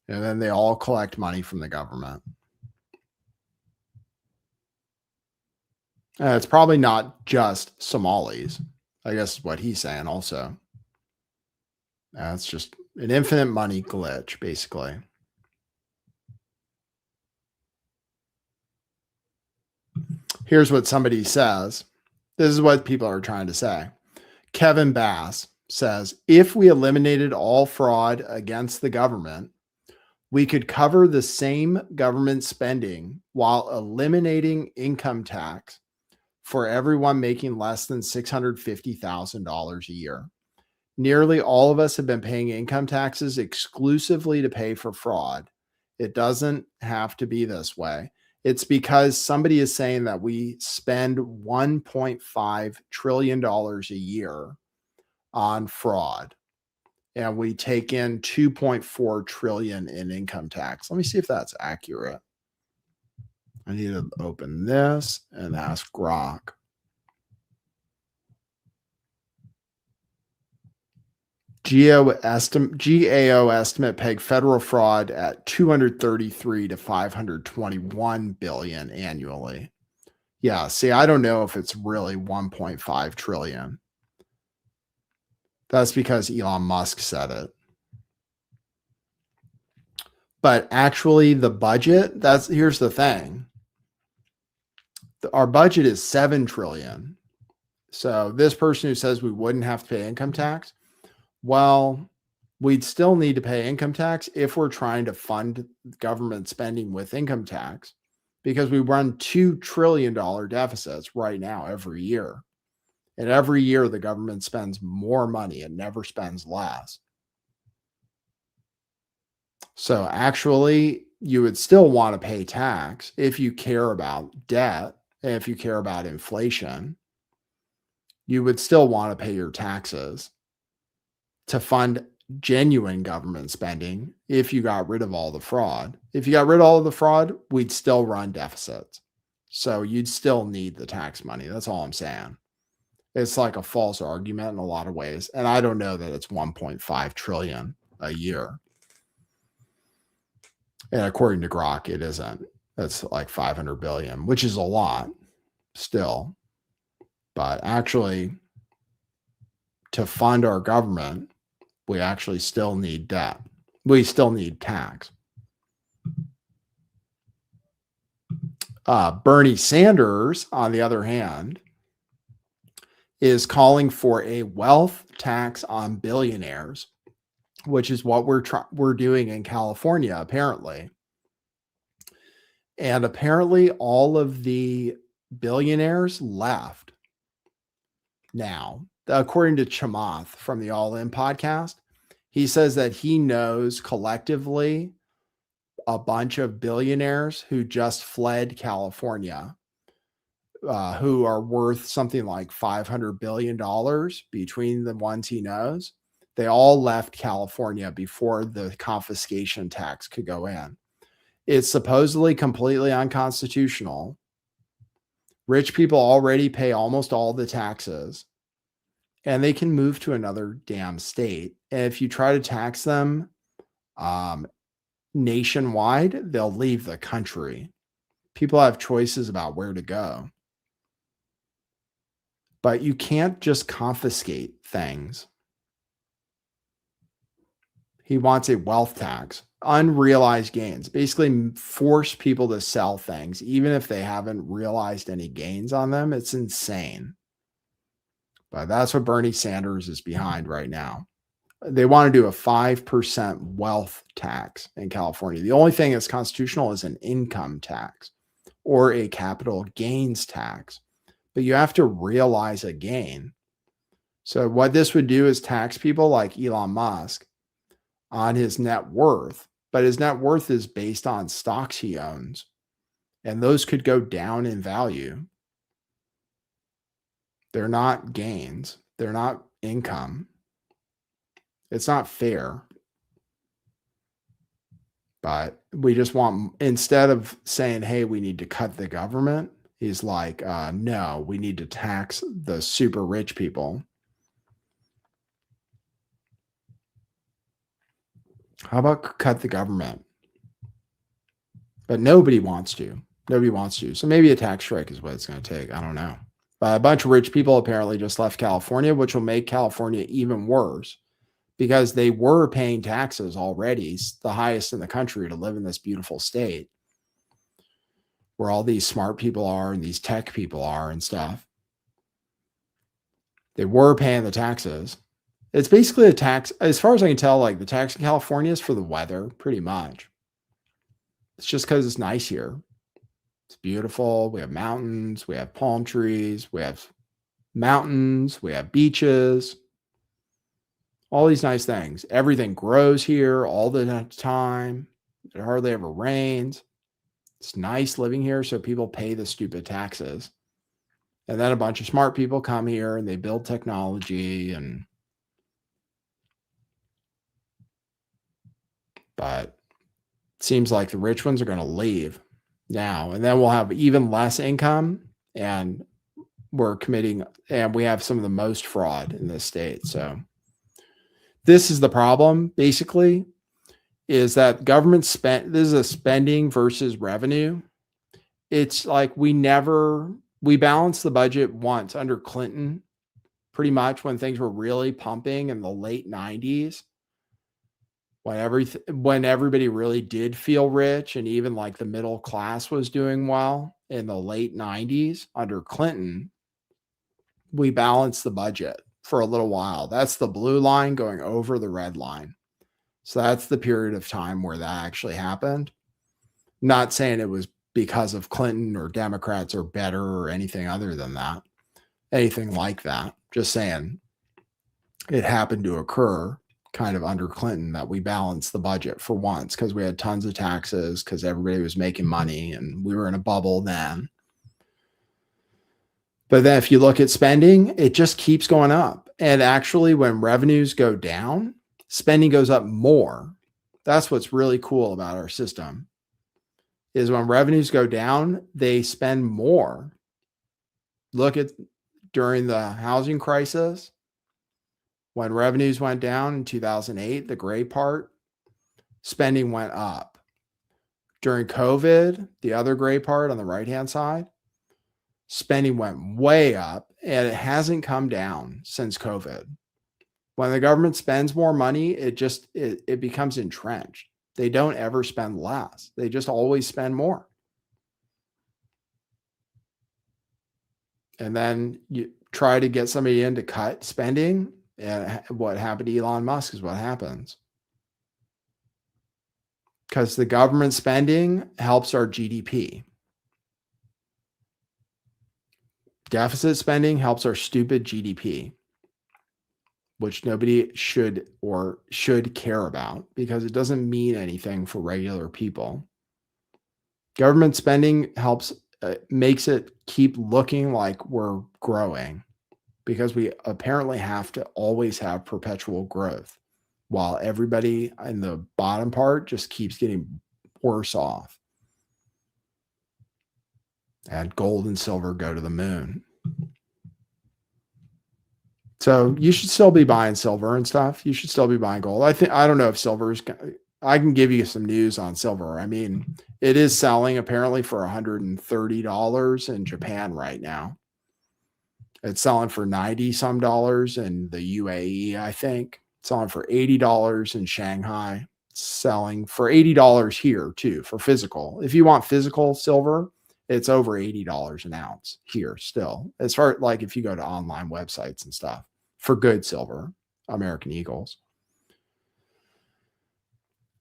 Speaker 1: And then they all collect money from the government. It's probably not just Somalis. I guess what he's saying also. It's just an infinite money glitch, basically. Here's what somebody says. This is what people are trying to say. Kevin Bass says, if we eliminated all fraud against the government, we could cover the same government spending while eliminating income tax for everyone making less than $650,000 a year. Nearly all of us have been paying income taxes exclusively to pay for fraud. It doesn't have to be this way. It's because somebody is saying that we spend $1.5 trillion a year on fraud, and we take in 2.4 trillion in income tax. Let me see if that's accurate. I need to open this and ask Grok. GAO estimate peg federal fraud at 233 to 521 billion annually. Yeah, see, I don't know if it's really 1.5 trillion. That's because Elon Musk said it. But actually the budget, here's the thing. Our budget is 7 trillion. So this person who says we wouldn't have to pay income tax, well, we'd still need to pay income tax if we're trying to fund government spending with income tax, because we run $2 trillion deficits right now every year. And every year the government spends more money. It never spends less. So actually, you would still want to pay tax if you care about debt, if you care about inflation. You would still want to pay your taxes to fund genuine government spending if you got rid of all the fraud. If you got rid of all of the fraud, we'd still run deficits. So you'd still need the tax money. That's all I'm saying. It's like a false argument in a lot of ways. And I don't know that it's 1.5 trillion a year. And according to Grok, it isn't. It's like 500 billion, which is a lot still. But actually, to fund our government, we actually still need debt. We still need tax. Bernie Sanders, on the other hand, is calling for a wealth tax on billionaires, which is what we're doing in California, apparently. And apparently all of the billionaires left now. According to Chamath from the All In podcast, he says that he knows collectively a bunch of billionaires who just fled California, who are worth something like $500 billion between the ones he knows. They all left California before the confiscation tax could go in. It's supposedly completely unconstitutional. Rich people already pay almost all the taxes, and they can move to another damn state. And if you try to tax them nationwide, they'll leave the country. People have choices about where to go. But you can't just confiscate things. He wants a wealth tax, unrealized gains, basically force people to sell things, even if they haven't realized any gains on them. It's insane. But that's what Bernie Sanders is behind right now. They want to do a 5% wealth tax in California. The only thing that's constitutional is an income tax or a capital gains tax, but you have to realize a gain. So what this would do is tax people like Elon Musk on his net worth, but his net worth is based on stocks he owns, and those could go down in value. They're not gains. They're not income. It's not fair. But we just want, instead of saying, hey, we need to cut the government, he's like, no, we need to tax the super rich people. How about cut the government? But nobody wants to. Nobody wants to. So maybe a tax strike is what it's going to take. I don't know. But a bunch of rich people apparently just left California, which will make California even worse because they were paying taxes already, the highest in the country, to live in this beautiful state where all these smart people are and these tech people are and stuff. They were paying the taxes. It's basically a tax, as far as I can tell, like the tax in California is for the weather, pretty much. It's just because it's nice here. It's beautiful. We have mountains. We have palm trees. We have mountains. We have beaches. All these nice things. Everything grows here all the time. It hardly ever rains. It's nice living here, so people pay the stupid taxes. And then a bunch of smart people come here and they build technology but it seems like the rich ones are going to leave now, and then we'll have even less income, and we have some of the most fraud in this state. So this is the problem, basically, is that government spent, this is a spending versus revenue. It's like we balanced the budget once under Clinton, pretty much when things were really pumping in the late 90s, when everybody really did feel rich and even like the middle class was doing well in the late 90s under Clinton, we balanced the budget for a little while. That's the blue line going over the red line. So that's the period of time where that actually happened. Not saying it was because of Clinton or Democrats are better or anything other than that, anything like that. Just saying it happened to occur kind of under Clinton that we balanced the budget for once because we had tons of taxes because everybody was making money and we were in a bubble then. But then if you look at spending, it just keeps going up. And actually, when revenues go down, spending goes up more. That's what's really cool about our system is when revenues go down, they spend more. Look at during the housing crisis, when revenues went down in 2008, the gray part, spending went up. During COVID, the other gray part on the right-hand side, spending went way up and it hasn't come down since COVID. When the government spends more money, it becomes entrenched. They don't ever spend less. They just always spend more. And then you try to get somebody in to cut spending. And what happened to Elon Musk is what happens. Because the government spending helps our GDP. Deficit spending helps our stupid GDP, which nobody should care about because it doesn't mean anything for regular people. Government spending helps, makes it keep looking like we're growing because we apparently have to always have perpetual growth while everybody in the bottom part just keeps getting worse off. And gold and silver go to the moon. So you should still be buying silver and stuff. You should still be buying gold. I don't know if silver is, I can give you some news on silver. I mean, it is selling apparently for $130 in Japan right now. It's selling for 90 some dollars in the UAE, I think. It's selling for $80 in Shanghai. It's selling for $80 here too for physical. If you want physical silver, it's over $80 an ounce here still. As far like if you go to online websites and stuff for good silver, American Eagles.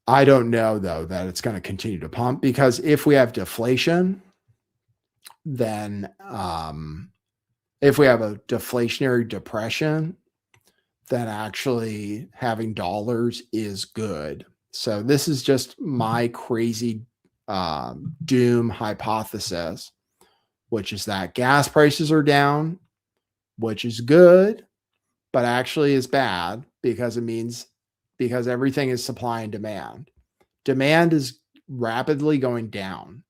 Speaker 1: I don't know though that it's going to continue to pump because if we have deflation, then if we have a deflationary depression, then actually having dollars is good. So this is just my crazy doom hypothesis, which is that gas prices are down, which is good, but actually is bad because it means because everything is supply and demand. Demand is rapidly going down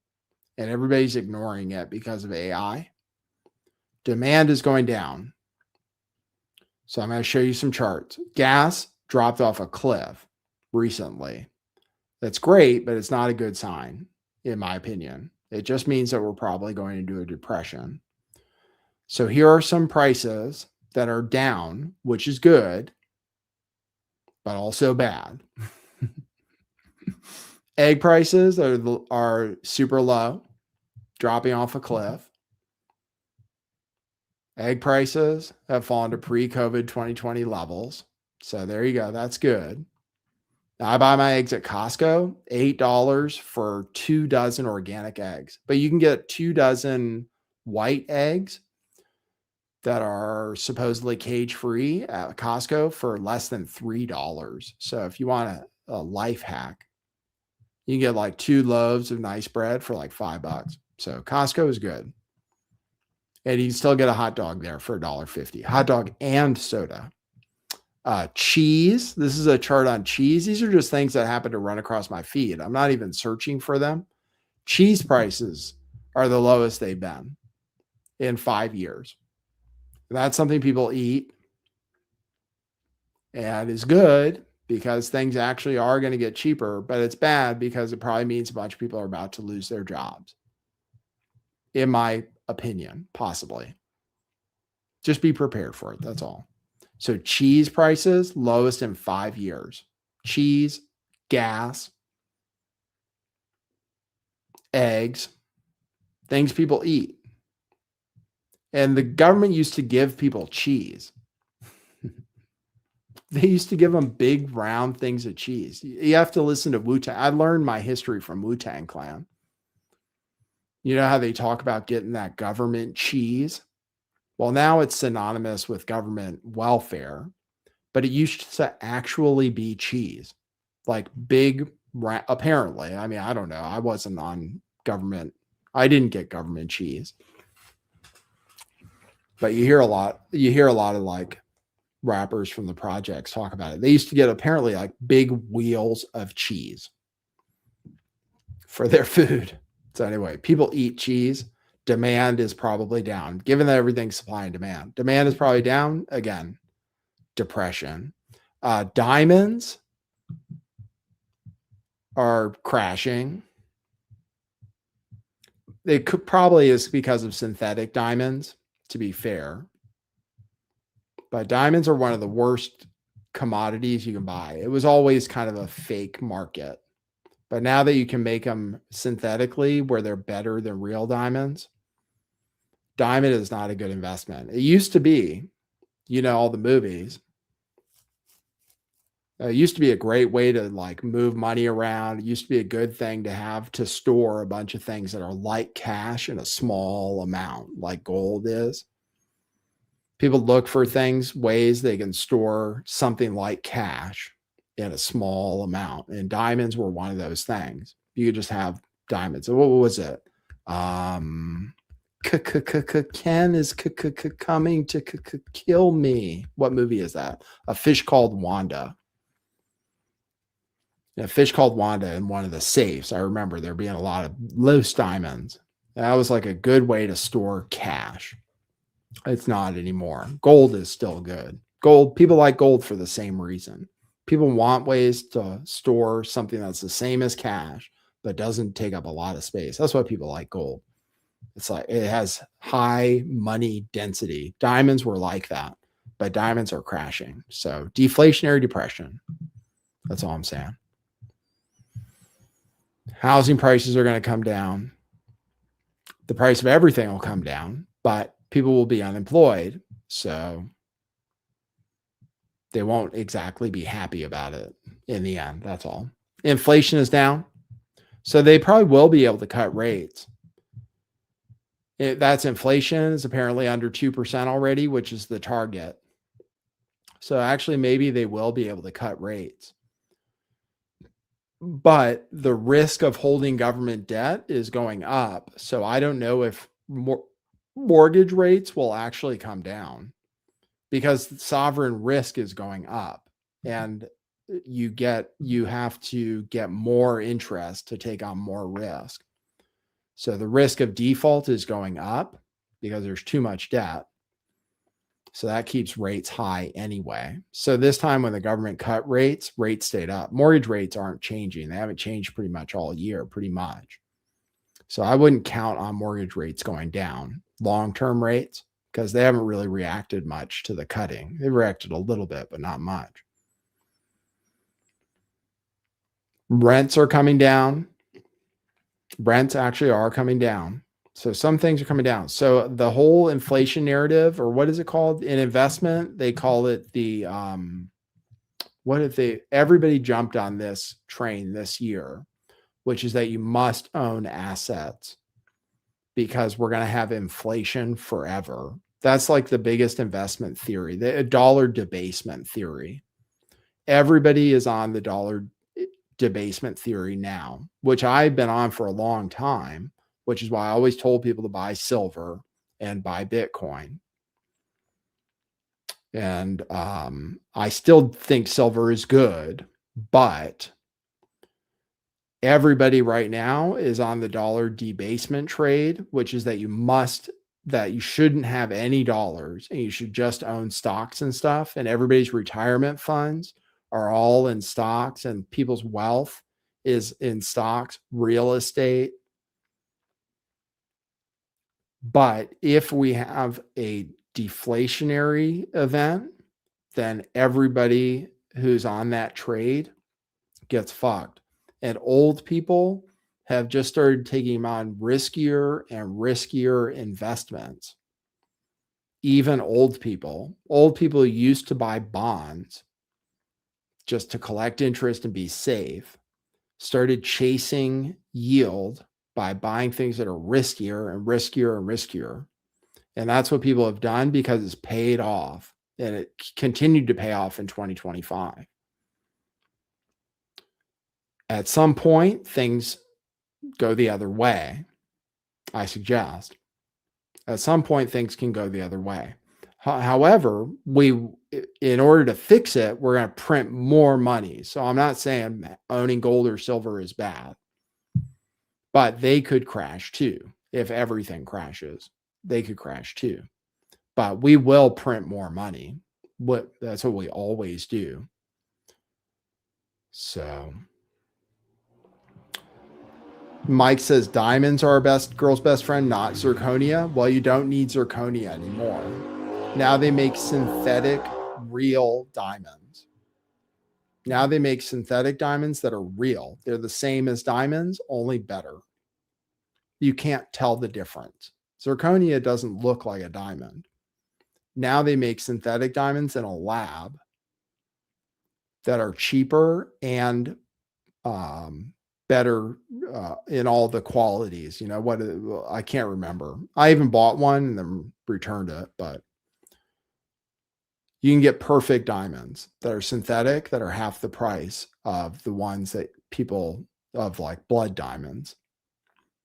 Speaker 1: and everybody's ignoring it because of AI. Demand is going down. So I'm going to show you some charts. Gas dropped off a cliff recently. That's great, but it's not a good sign, in my opinion. It just means that we're probably going into a depression. So here are some prices that are down, which is good, but also bad. Egg prices are super low, dropping off a cliff. Egg prices have fallen to pre-COVID 2020 levels. So there you go. That's good. Now, I buy my eggs at Costco, $8 for 2 dozen organic eggs. But you can get 2 dozen white eggs that are supposedly cage-free at Costco for less than $3. So if you want a life hack, you can get like 2 loaves of nice bread for like $5. So Costco is good. And you can still get a hot dog there for $1.50. Hot dog and soda. Cheese. This is a chart on cheese. These are just things that happen to run across my feed. I'm not even searching for them. Cheese prices are the lowest they've been in 5 years. That's something people eat. and is good because things actually are going to get cheaper, but it's bad because it probably means a bunch of people are about to lose their jobs. In my opinion, possibly. Just be prepared for it. That's all. So cheese prices, lowest in 5 years. Cheese, gas, eggs, things people eat. And the government used to give people cheese. They used to give them big round things of cheese. You have to listen to Wu-Tang. I learned my history from Wu-Tang Clan. You know how they talk about getting that government cheese? Well, now it's synonymous with government welfare, but it used to actually be cheese, like big, apparently. I mean, I don't know. I wasn't on government. I didn't get government cheese, but you hear a lot of like rappers from the projects talk about it. They used to get apparently like big wheels of cheese for their food. So anyway, people eat cheese. Demand is probably down, given that everything's supply and demand. Demand is probably down again. Depression. Diamonds are crashing. It could probably is because of synthetic diamonds, to be fair. But diamonds are one of the worst commodities you can buy. It was always kind of a fake market. But now that you can make them synthetically where they're better than real diamonds, diamond is not a good investment. It used to be, you know, all the movies. It used to be a great way to like move money around. It used to be a good thing to have to store a bunch of things that are like cash in a small amount, like gold is. People look for things, ways they can store something like cash in a small amount. And diamonds were one of those things. You could just have diamonds. What was it? Ken is coming to kill me. What movie is that? A Fish Called Wanda. A Fish Called Wanda in one of the safes. I remember there being a lot of loose diamonds. That was like a good way to store cash. It's not anymore. Gold is still good. Gold, people like gold for the same reason. People want ways to store something that's the same as cash, but doesn't take up a lot of space. That's why people like gold. It's like it has high money density. Diamonds were like that, but diamonds are crashing. So deflationary depression. That's all I'm saying. Housing prices are going to come down. The price of everything will come down, but people will be unemployed. So they won't exactly be happy about it in the end. That's all. Inflation is down. So they probably will be able to cut rates. That's inflation is apparently under 2% already, which is the target. So actually, maybe they will be able to cut rates. But the risk of holding government debt is going up. So I don't know if mortgage rates will actually come down because sovereign risk is going up. And you have to get more interest to take on more risk. So the risk of default is going up because there's too much debt. So that keeps rates high anyway. So this time when the government cut rates, rates stayed up. Mortgage rates aren't changing. They haven't changed pretty much all year, pretty much. So I wouldn't count on mortgage rates going down, long-term rates, because they haven't really reacted much to the cutting. They reacted a little bit, but not much. Rents are coming down. Rents actually are coming down. So some things are coming down. So the whole inflation narrative, or what is it called in investment? They call it the, everybody jumped on this train this year, which is that you must own assets because we're going to have inflation forever. That's like the biggest investment theory, the dollar debasement theory. Everybody is on the dollar debasement theory now, which I've been on for a long time, which is why I always told people to buy silver and buy Bitcoin. And I still think silver is good, but everybody right now is on the dollar debasement trade, which is that you must that you shouldn't have any dollars and you should just own stocks and stuff, and everybody's retirement funds are all in stocks and people's wealth is in stocks, real estate. But if we have a deflationary event, then everybody who's on that trade gets fucked. And old people have just started taking on riskier and riskier investments. Even old people used to buy bonds just to collect interest and be safe, started chasing yield by buying things that are riskier and riskier and riskier. And that's what people have done because it's paid off, and it continued to pay off in 2025. At some point, things go the other way. I suggest at some point things can go the other way. However, in order to fix it, we're going to print more money. So I'm not saying owning gold or silver is bad, but they could crash too. If everything crashes, they could crash too. But we will print more money. That's what we always do. So Mike says diamonds are our girl's best friend, not zirconia. Well, you don't need zirconia anymore. Now they make synthetic real diamonds. Now they make synthetic diamonds that are real. They're the same as diamonds, only better. You can't tell the difference. Zirconia doesn't look like a diamond. Now they make synthetic diamonds in a lab that are cheaper and better in all the qualities. You know what? I can't remember. I even bought one and then returned it, but you can get perfect diamonds that are synthetic that are half the price of the ones that people of like blood diamonds.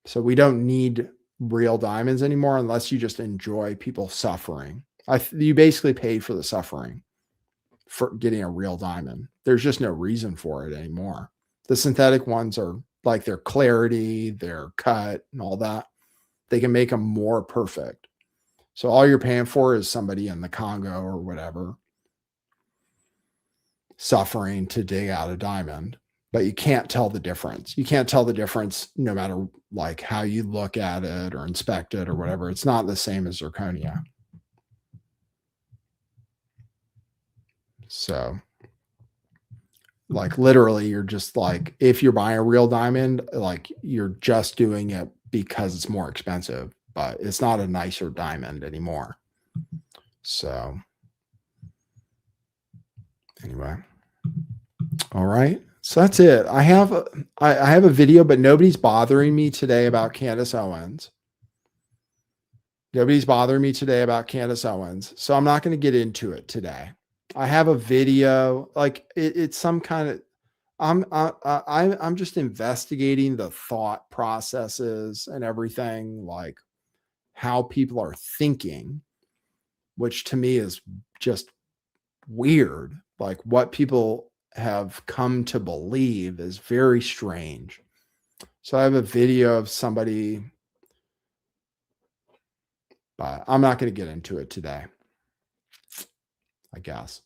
Speaker 1: So we don't need real diamonds anymore unless you just enjoy people suffering. You basically paid for the suffering for getting a real diamond. There's just no reason for it anymore. The synthetic ones are like their clarity, their cut, and all that. They can make them more perfect. So all you're paying for is somebody in the Congo or whatever suffering to dig out a diamond, but you can't tell the difference. You can't tell the difference no matter like how you look at it or inspect it or whatever. It's not the same as zirconia. So like literally you're just like, if you're buying a real diamond, like you're just doing it because it's more expensive, but it's not a nicer diamond anymore. So anyway, all right. So that's it. I have a video, but nobody's bothering me today about Candace Owens. Nobody's bothering me today about Candace Owens. So I'm not going to get into it today. I have a video, like it's some kind of, I'm just investigating the thought processes and everything, like how people are thinking, which to me is just weird. Like what people have come to believe is very strange. So I have a video of somebody, but I'm not going to get into it today, I guess.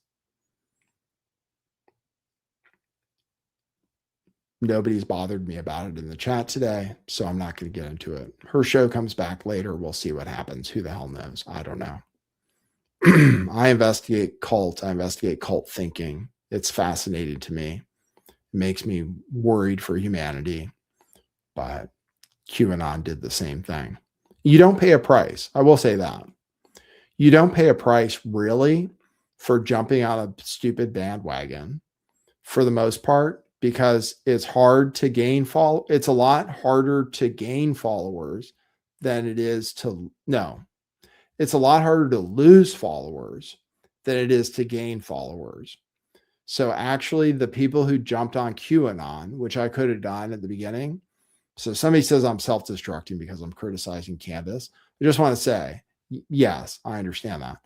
Speaker 1: Nobody's bothered me about it in the chat today, so I'm not going to get into it. Her show comes back later. We'll see what happens. Who the hell knows? I don't know. I investigate cult. I investigate cult thinking. It's fascinating to me. It makes me worried for humanity. But QAnon did the same thing. You don't pay a price. I will say that. You don't pay a price really for jumping on a stupid bandwagon for the most part, because it's hard to gain it's a lot harder to gain followers than it is to it's a lot harder to lose followers than it is to gain followers. So actually the people who jumped on QAnon, which I could have done at the beginning. So somebody says I'm self-destructing because I'm criticizing Candace. I just want to say, yes, I understand that,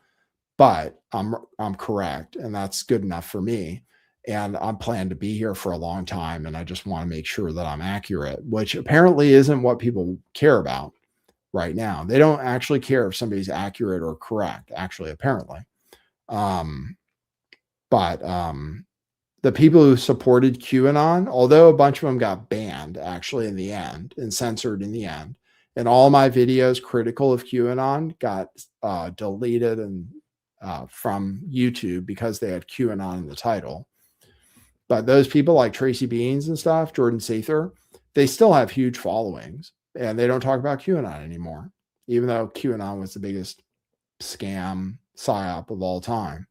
Speaker 1: but I'm correct. And that's good enough for me. And I'm planning to be here for a long time. And I just want to make sure that I'm accurate, which apparently isn't what people care about. right now. They don't actually care if somebody's accurate or correct, actually, apparently. But the people who supported QAnon, although a bunch of them got banned actually in the end and censored in the end, and all my videos critical of QAnon got deleted and from YouTube because they had QAnon in the title. But those people like Tracy Beans and stuff, Jordan Sather, they still have huge followings, and they don't talk about QAnon anymore, even though QAnon was the biggest scam psyop of all time.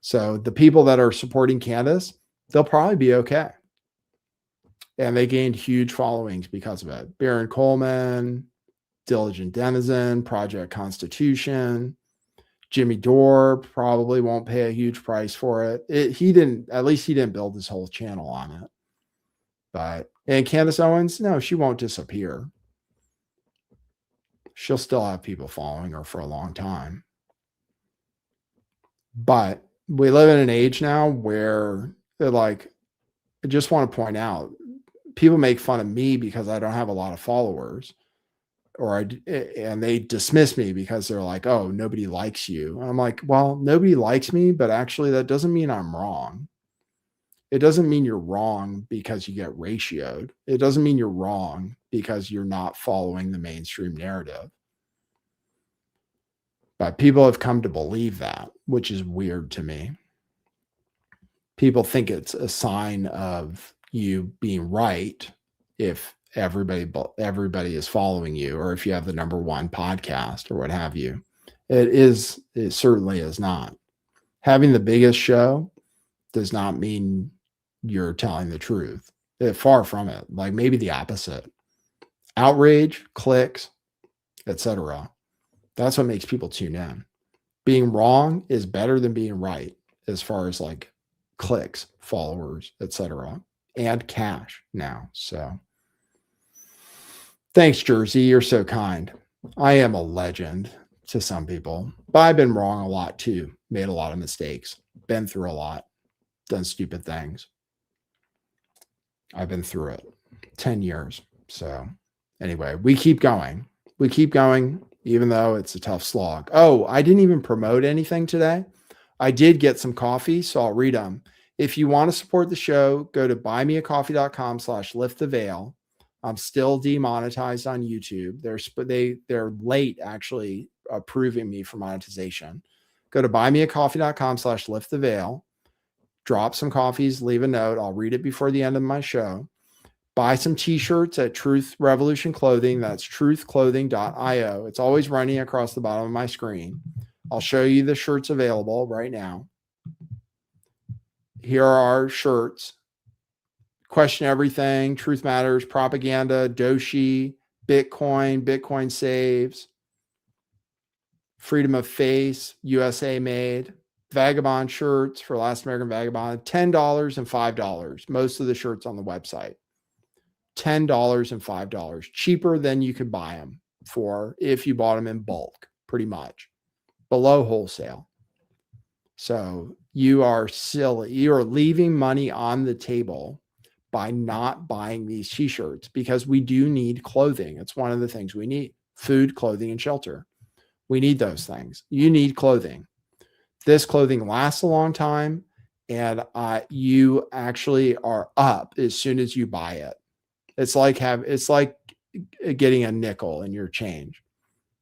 Speaker 1: So the people that are supporting Candace, they'll probably be okay. And they gained huge followings because of it. Baron Coleman, Diligent Denizen, Project Constitution, Jimmy Dore probably won't pay a huge price for it. He didn't build his whole channel on it. And Candace Owens, no, she won't disappear. She'll still have people following her for a long time. But we live in an age now where I just want to point out, people make fun of me because I don't have a lot of followers, and they dismiss me because they're like, oh, nobody likes you. And I'm like, well, nobody likes me, but actually that doesn't mean I'm wrong. It doesn't mean you're wrong because you get ratioed. It doesn't mean you're wrong because you're not following the mainstream narrative. But people have come to believe that, which is weird to me. People think it's a sign of you being right if everybody is following you, or if you have the #1 podcast or what have you. It certainly is not. Having the biggest show does not mean you're telling the truth. Far from it. Like maybe the opposite. Outrage, clicks, etc. That's what makes people tune in. Being wrong is better than being right as far as like clicks, followers, etc. and cash now. So thanks, Jersey. You're so kind. I am a legend to some people, but I've been wrong a lot too. Made a lot of mistakes, been through a lot, done stupid things. I've been through it 10 years. So anyway, we keep going. We keep going, even though it's a tough slog. Oh, I didn't even promote anything today. I did get some coffee, so I'll read them. If you want to support the show, go to buymeacoffee.com/lifttheveil. I'm still demonetized on YouTube. They're late actually approving me for monetization. Go to buymeacoffee.com/lifttheveil. Drop some coffees, leave a note. I'll read it before the end of my show. Buy some t-shirts at Truth Revolution Clothing. That's truthclothing.io. It's always running across the bottom of my screen. I'll show you the shirts available right now. Here are our shirts. Question Everything, Truth Matters, Propaganda, Doshi, Bitcoin Saves, Freedom of Face, USA Made, Vagabond shirts for Last American Vagabond, $10 and $5. Most of the shirts on the website. $10 and $5. Cheaper than you could buy them for if you bought them in bulk, pretty much. Below wholesale. So you are silly. You are leaving money on the table by not buying these t-shirts because we do need clothing. It's one of the things we need. Food, clothing, and shelter. We need those things. You need clothing. This clothing lasts a long time, and you actually are up as soon as you buy it. It's like getting a nickel in your change.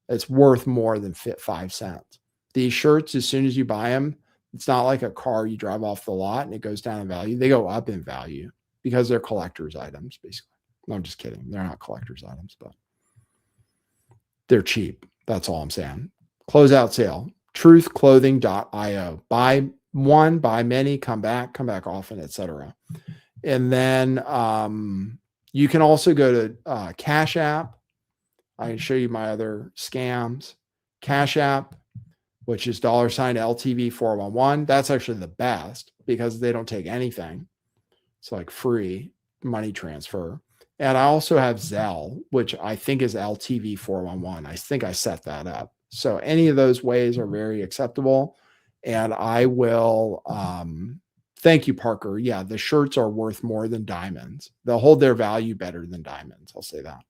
Speaker 1: It's worth more than 5 cents. These shirts, as soon as you buy them, it's not like a car you drive off the lot and it goes down in value. They go up in value because they're collector's items, basically. No, I'm just kidding. They're not collector's items, but they're cheap. That's all I'm saying. Closeout sale. Truthclothing.io. Buy one, buy many, come back often, etc. And then you can also go to Cash App. I can show you my other scams. Cash App, which is $LTV411. That's actually the best because they don't take anything. It's like free money transfer. And I also have Zelle, which I think is LTV411. I think I set that up. So any of those ways are very acceptable. And I will, thank you, Parker. Yeah, the shirts are worth more than diamonds. They'll hold their value better than diamonds. I'll say that.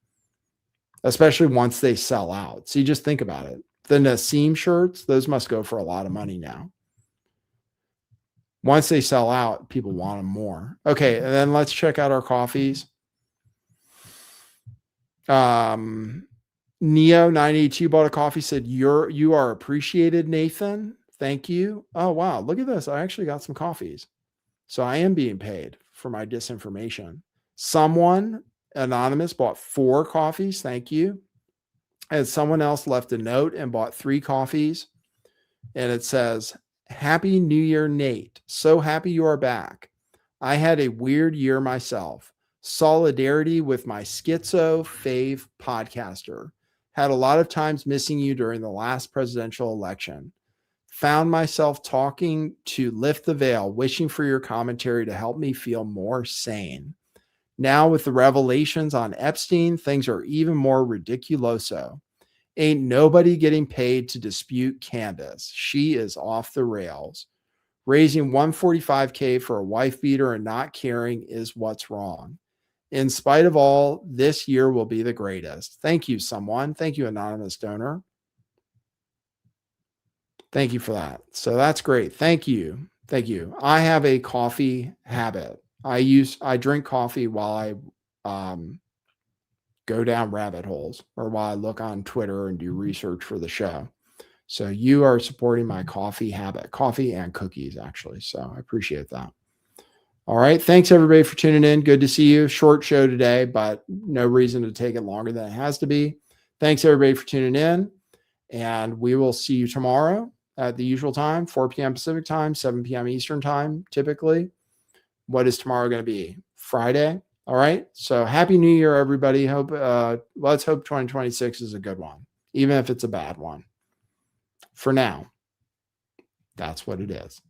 Speaker 1: especially once they sell out. So you just think about it. The Nassim shirts, those must go for a lot of money now. Once they sell out, people want them more. Okay, and then let's check out our coffees. Neo982 bought a coffee, said, you are appreciated, Nathan. Thank you. Oh, wow. Look at this. I actually got some coffees. So I am being paid for my disinformation. Someone anonymous bought 4 coffees. Thank you. And someone else left a note and bought 3 coffees. And it says, Happy New Year, Nate. So happy you are back. I had a weird year myself. Solidarity with my schizo fave podcaster. Had a lot of times missing you during the last presidential election. Found myself talking to lift the veil, wishing for your commentary to help me feel more sane. Now with the revelations on Epstein, things are even more ridiculoso. Ain't nobody getting paid to dispute Candace. She is off the rails. Raising $145K for a wife beater and not caring is what's wrong. In spite of all, this year will be the greatest. Thank you, someone. Thank you, anonymous donor. Thank you for that. So that's great. Thank you. Thank you. I have a coffee habit. I drink coffee while I go down rabbit holes or while I look on Twitter and do research for the show. So you are supporting my coffee habit, coffee and cookies, actually. So I appreciate that. All right. Thanks, everybody, for tuning in. Good to see you. Short show today, but no reason to take it longer than it has to be. Thanks, everybody, for tuning in. And we will see you tomorrow at the usual time, 4 p.m. Pacific time, 7 p.m. Eastern time, typically. What is tomorrow going to be? Friday. All right. So happy New Year, everybody. Let's hope 2026 is a good one, even if it's a bad one. For now, that's what it is.